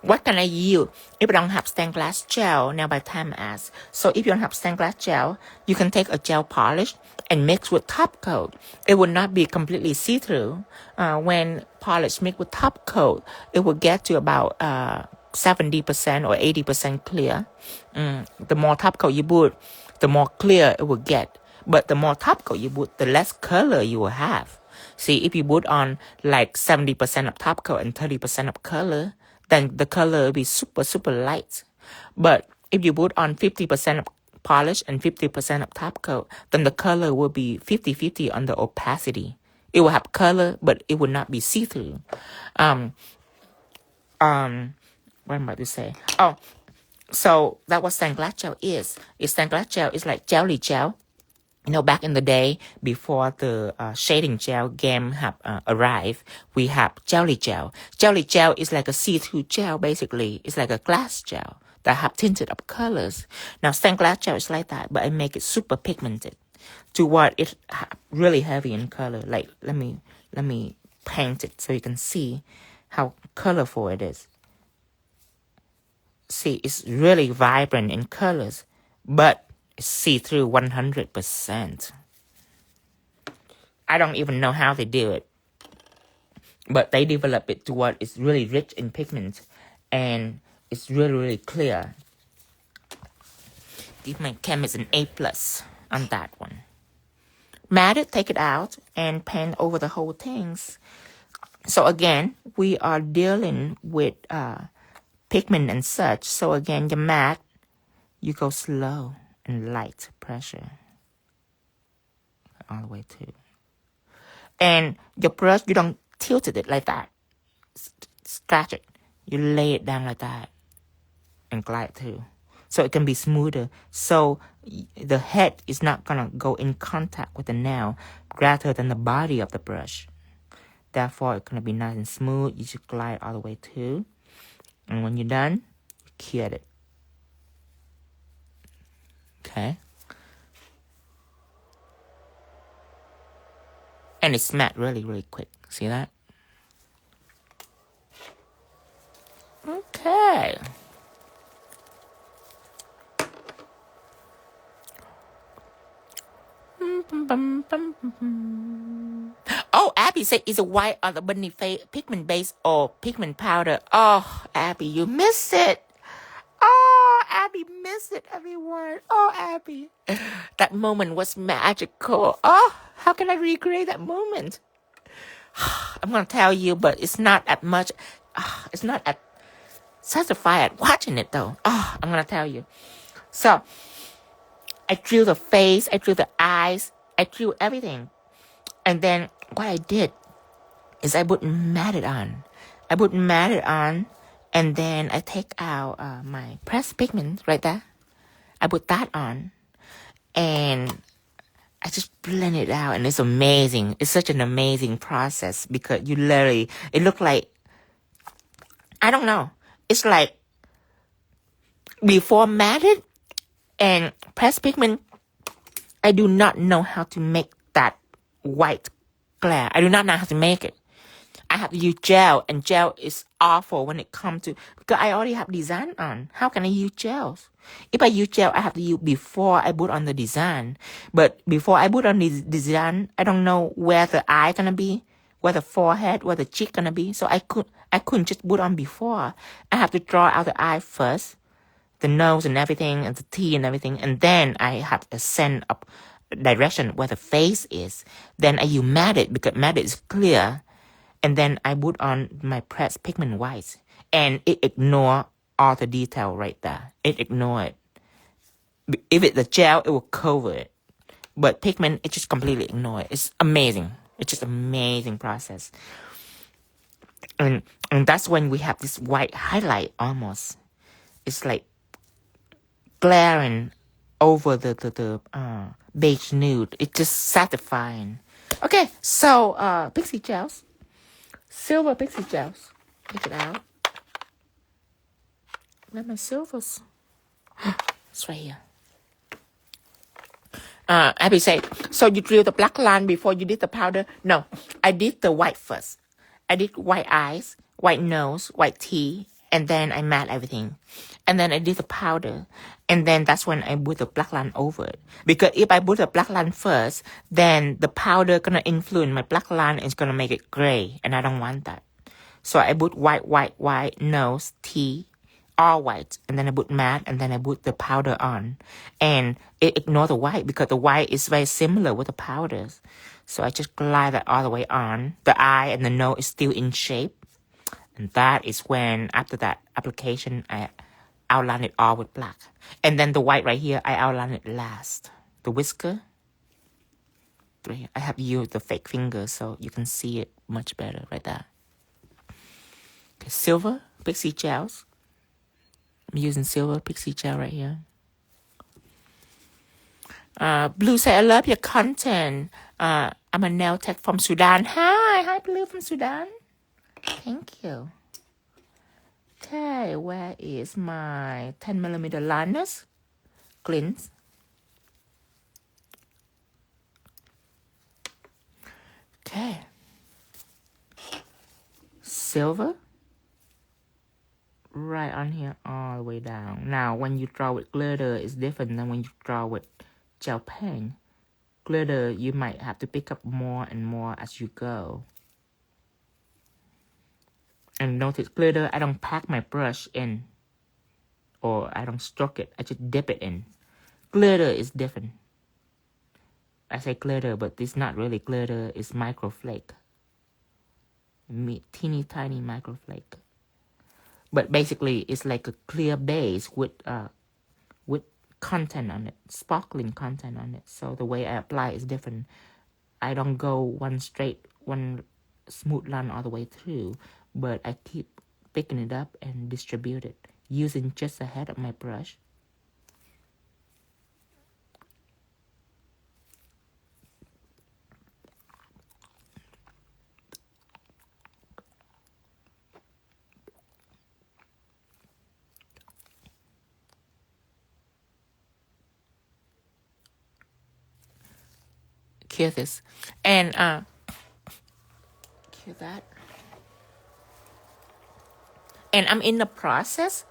What can I use if I don't have stained glass gel now by time ask? So if you don't have stained glass gel, you can take a gel polish and mix with top coat. It will not be completely see-through. When polish mixed with top coat, it will get to about 70% or 80% clear. The more top coat you put, the more clear it will get. But the more top coat you put, the less color you will have. See, if you put on like 70% of top coat and 30% of color, then the color will be super, super light. But if you put on 50% of polish and 50% of top coat, then the color will be 50-50 on the opacity. It will have color, but it will not be see-through. What am I about to say? Oh, so that what stained glass gel is. Stained glass gel is like jelly gel. You know, back in the day, before the shading gel game have arrived, we have jelly gel. Jelly gel is like a see-through gel, basically. It's like a glass gel that have tinted up colors. Now, stained glass gel is like that, but I make it super pigmented to what it's really heavy in color. Like, let me paint it so you can see how colorful it is. See, it's really vibrant in colors, but see-through 100%. I don't even know how they do it, but they develop it to what is really rich in pigment and it's really, really clear. Give my chemist an A+ on that one. Matted, take it out and paint over the whole things. So again, we are dealing with pigment and such. So again, your matte, you go slow and light pressure all the way to. And your brush, you don't tilt it like that. Scratch it. You lay it down like that and glide through. So it can be smoother. So the head is not going to go in contact with the nail rather than the body of the brush. Therefore, it's going to be nice and smooth. You should glide all the way through. And when you're done, you cure it. Okay. And it's matte really, really quick. See that? Okay. Oh, Abby said, is it white on the bunny face, pigment base or pigment powder? Oh, Abby, you missed it. Oh, Abby missed it, everyone. Oh, Abby. That moment was magical. Oh, how can I recreate that moment? I'm going to tell you, but it's not as much. It's not as satisfied watching it, though. Oh, I'm going to tell you. So, I drew the face, I drew the eyes, I drew everything. And then what I did is I put matted on. I put matted on, and then I take out my pressed pigment right there. I put that on, and I just blend it out, and it's amazing. It's such an amazing process because you literally, it looked like, I don't know. It's like before matted and pressed pigment, I do not know how to make that white glare. I do not know how to make it. I have to use gel, and gel is awful when it comes to, because I already have design on. How can I use gels? If I use gel, I have to use before I put on the design. But before I put on the design, I don't know where the eye gonna be, where the forehead, where the cheek gonna be. So I couldn't just put on before. I have to draw out the eye first, the nose and everything, and the teeth and everything, and then I have to send up direction where the face is. Then I use matte because matte is clear. And then I put on my pressed pigment whites. And it ignore all the detail right there. It ignore it. If it's a gel, it will cover it. But pigment, it just completely ignore it. It's amazing. It's just amazing process. And that's when we have this white highlight almost. It's like glaring over the beige nude. It's just satisfying. Okay, so Pixie gels. Silver Pixie gels. Check it out. Where are my silvers? It's right here. Abby said, so you drew the black line before you did the powder? No, I did the white first. I did white eyes, white nose, white teeth, and then I matte everything. And then I did the powder. And then that's when I put the black line over it. Because if I put the black line first, then the powder gonna influence my black line and it's gonna make it gray. And I don't want that. So I put white, nose, teeth, all white. And then I put matte, and then I put the powder on. And it ignores the white because the white is very similar with the powders. So I just glide that all the way on. The eye and the nose is still in shape. And that is when, after that application, I outline it all with black. And then the white right here, I outline it last. The whisker, right here. I have used the fake finger so you can see it much better right there. Okay, silver Pixie gels. I'm using silver Pixie gel right here. Blue say, I love your content. I'm a nail tech from Sudan. Hi, Blue from Sudan. Thank you. Okay, where is my 10mm liners? Cleanse. Okay. Silver. Right on here, all the way down. Now, when you draw with glitter, it's different than when you draw with gel pen. Glitter, you might have to pick up more and more as you go. And notice glitter, I don't pack my brush in. Or I don't stroke it, I just dip it in. Glitter is different. I say glitter, but it's not really glitter, it's microflake. Teeny tiny microflake. But basically, it's like a clear base with content on it, sparkling content on it. So the way I apply is different. I don't go one smooth line all the way through, but I keep picking it up and distribute it using just the head of my brush. Cure this and cure that. And I'm in the process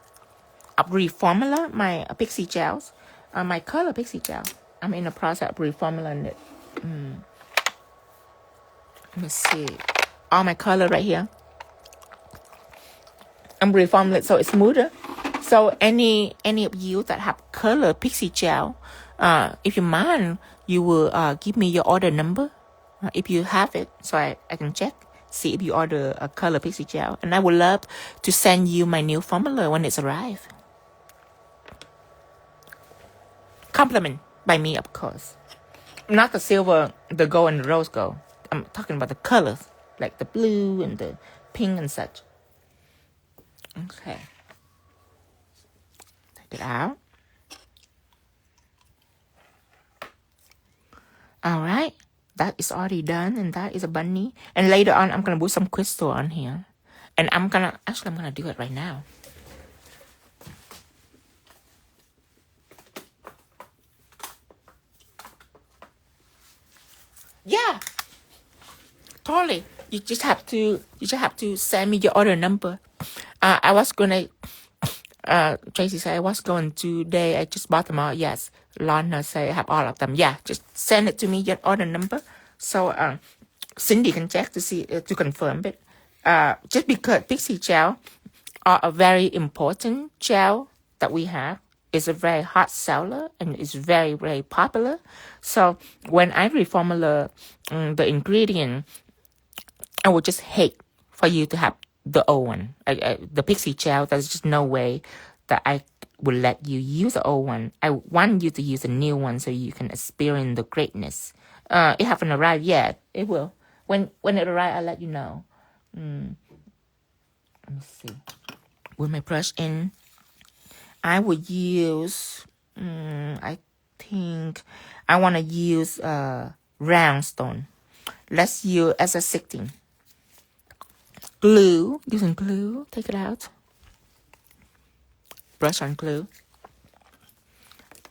of reformula my Pixie gels, my color Pixie gel. I'm in the process of reformulating it. Let me see, all my color right here. I'm reformulating so it's smoother. So any of you that have color Pixie gel, if you mind, you will give me your order number if you have it, so I can check, see if you order a color Pixie gel. And I would love to send you my new formula when it's arrived. Compliment by me, of course. Not the silver, the gold and the rose gold. I'm talking about the colors, like the blue and the pink and such. Okay. Take it out. All right. That is already done, and that is a bunny. And later on, I'm going to put some crystal on here. And I'm going to do it right now. Yeah. Totally. You just have to send me your order number. I was gonna Tracy said I was going today. I just bought them all. Yes. Lana say I have all of them. Yeah, just send it to me, your order number, so Cindy can check to see to confirm it. Just because Pixie gel are a very important gel that we have. It's a very hot seller and it's very, very popular. So when I reformulate the ingredient, I would just hate for you to have the old one, the Pixie gel. There's just no way that I would let you use the old one. I want you to use the new one so you can experience the greatness. It haven't arrived yet. It will. When it arrives, I'll let you know. Let me see. With my brush in, I would use, I think I want to use round stone. Let's use as a 16. Glue, using glue, take it out. Brush on glue.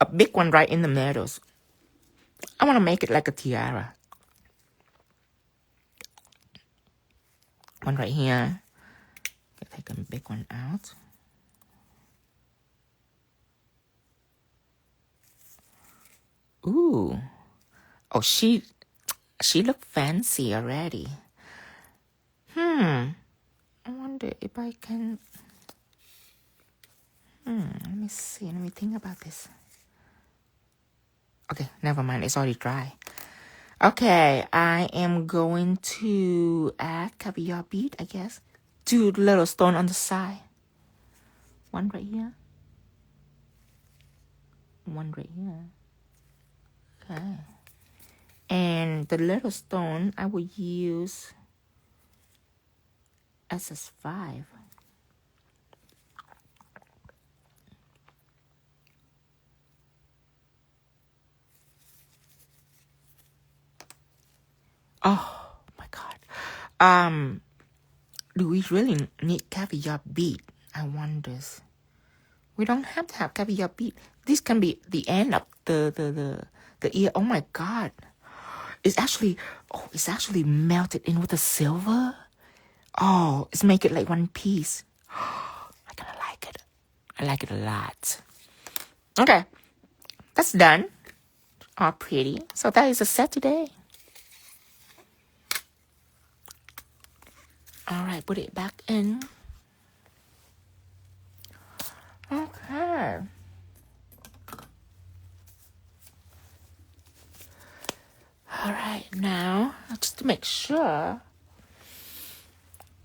A big one right in the middle. I want to make it like a tiara. One right here. Take a big one out. Ooh. Oh, she looked fancy already. I wonder if I can... let me see. Let me think about this. Okay, never mind. It's already dry. Okay, I am going to add caviar bead, I guess. 2 little stone on the side. One right here. One right here. Okay. And the little stone, I will use SS5. Oh my God. Do we really need caviar bead? I wonder. We don't have to have caviar bead. This can be the end of the ear. Oh my God. It's actually melted in with the silver. Oh, it's make it like one piece. I kind of like it. I like it a lot. Okay, that's done. All pretty. So that is a set today. All right, put it back in. Okay. All right, now, just to make sure,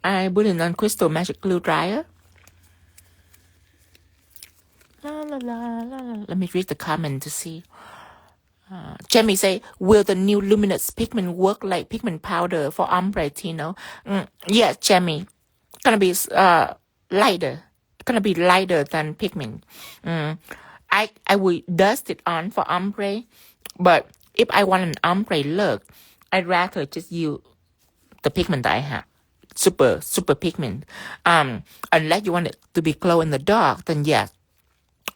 I put it on Crystal Magic Glue Dryer. Let me read the comment to see. Jamie say, will the new luminous pigment work like pigment powder for ombre, Tino? Yes, Jamie. Gonna be lighter. Gonna be lighter than pigment. I will dust it on for ombre, but if I want an ombre look, I'd rather just use the pigment that I have. Super pigment. Unless you want it to be glow in the dark, then yes,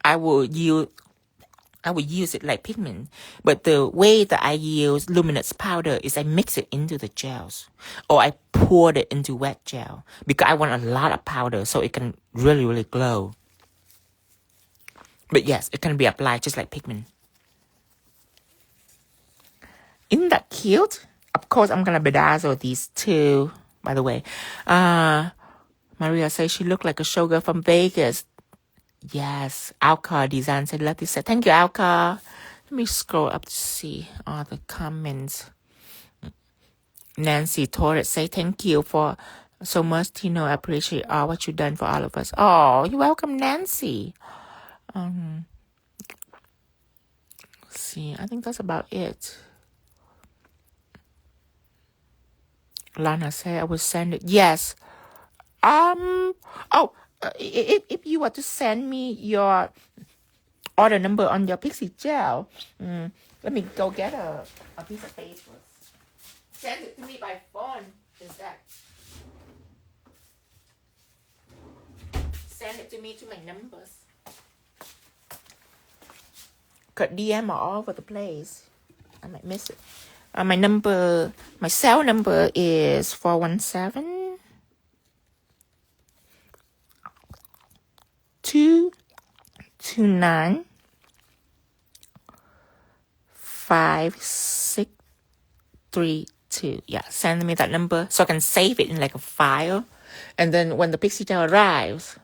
I will use it like pigment. But the way that I use luminous powder is I mix it into the gels, or I pour it into wet gel, because I want a lot of powder so it can really, really glow. But yes, it can be applied just like pigment. Isn't that cute? Of course, I'm going to bedazzle these two, by the way. Maria says she looked like a showgirl from Vegas. Yes, Aqua design said, let this say, thank you, Aqua. Let me scroll up to see all the comments. Nancy Torres say, thank you for so much, Tino. I appreciate all what you've done for all of us. Oh, you're welcome, Nancy. Let's see, I think that's about it. Lana said I will send it. Yes. If you were to send me your order number on your Pixie gel, let me go get a piece of paper. Send it to me by phone instead. Send it to me to my numbers. Cause DM are all over the place. I might miss it. My cell number is 417 229 5632. Yeah, send me that number so I can save it in like a file. And then when the Pixie Gel arrives,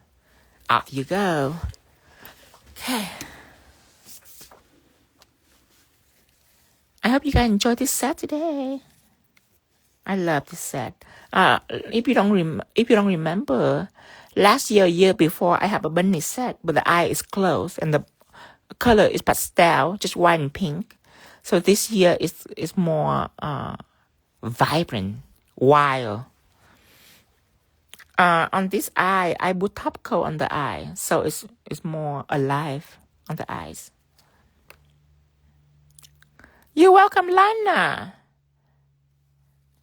off you go. Okay. I hope you guys enjoyed this set today. I love this set. If you don't remember, last year before, I have a bunny set, but the eye is closed and the color is pastel, just white and pink. So this year is more vibrant, wild. On this eye, I put top coat on the eye, so it's more alive on the eyes. You're welcome, Lana.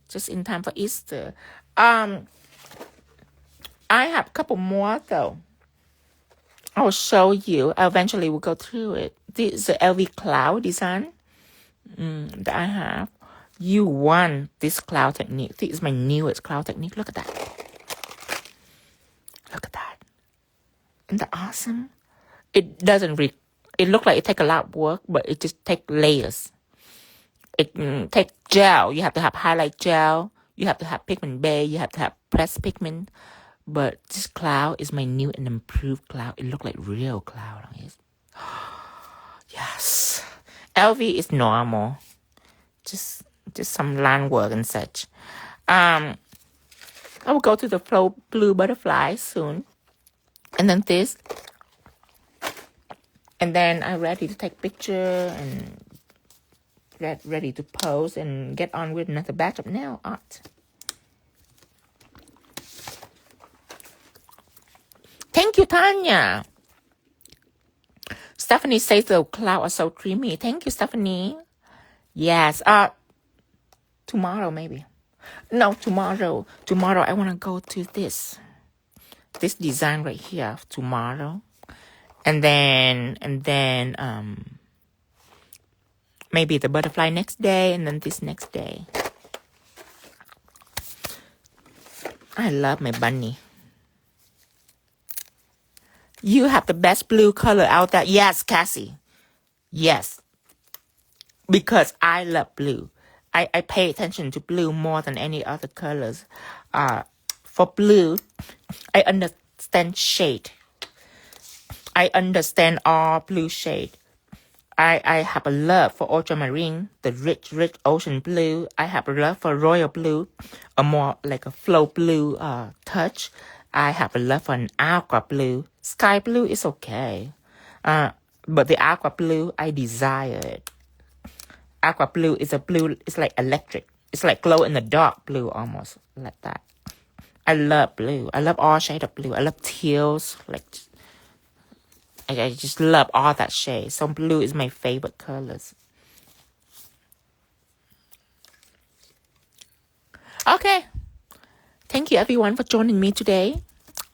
Just in time for Easter. I have a couple more though. I'll show you. I eventually will go through it. This is the LV cloud design that I have. You want this cloud technique. This is my newest cloud technique. Look at that. Look at that. Isn't that awesome? It doesn't it looks like it takes a lot of work, but it just takes layers. It takes gel. You have to have highlight gel. You have to have pigment base. You have to have pressed pigment. But this cloud is my new and improved cloud. It looks like real cloud on it. Yes. LV is normal. Just some line work and such. I will go to the flow blue butterfly soon. And then this. And then I'm ready to take picture and ready to pose and get on with another batch of nail art. Thank you, Tanya. Stephanie says the clouds are so creamy. Thank you, Stephanie. Yes. Tomorrow maybe. No, tomorrow. Tomorrow I want to go to this design right here tomorrow. And then maybe the butterfly next day, and then this next day. I love my bunny. You have the best blue color out there. Yes, Cassie. Yes. Because I love blue. I pay attention to blue more than any other colors. For blue, I understand shade. I understand all blue shade. I have a love for ultramarine, the rich ocean blue. I have a love for royal blue, a more like a flow blue touch. I have a love for an aqua blue. Sky blue is okay. But the aqua blue, I desire it. Aqua blue is a blue, it's like electric. It's like glow in the dark blue almost, like that. I love blue. I love all shade of blue. I love teals, like... I just love all that shade. So blue is my favorite colors. Okay. Thank you everyone for joining me today.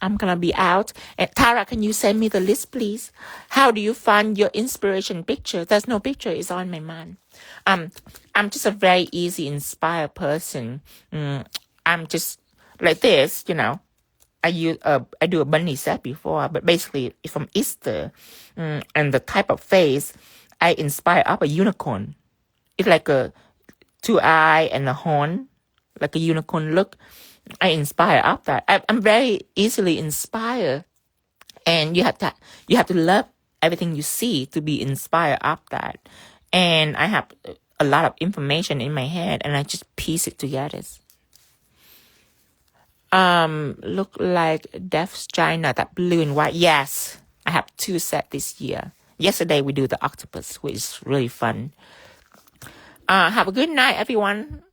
I'm gonna be out. And Tara, can you send me the list, please? How do you find your inspiration picture? There's no picture. It's on my mind. I'm just a very easy, inspired person. I'm just like this, you know. I do a bunny set before, but basically it's from Easter, and the type of face I inspire up a unicorn. It's like a 2 eye and a horn, like a unicorn look. I inspire up that. I'm very easily inspired, and you have to love everything you see to be inspired up that. And I have a lot of information in my head, and I just piece it together. Look like Death's China, that blue and white. Yes, I have 2 sets this year. Yesterday we do the octopus, which is really fun. Have a good night, everyone.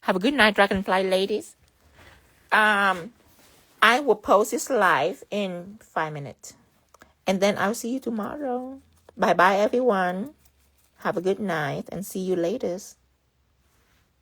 Have a good night, Dragonfly ladies. I will post this live in 5 minutes. And then I'll see you tomorrow. Bye-bye, everyone. Have a good night and see you later.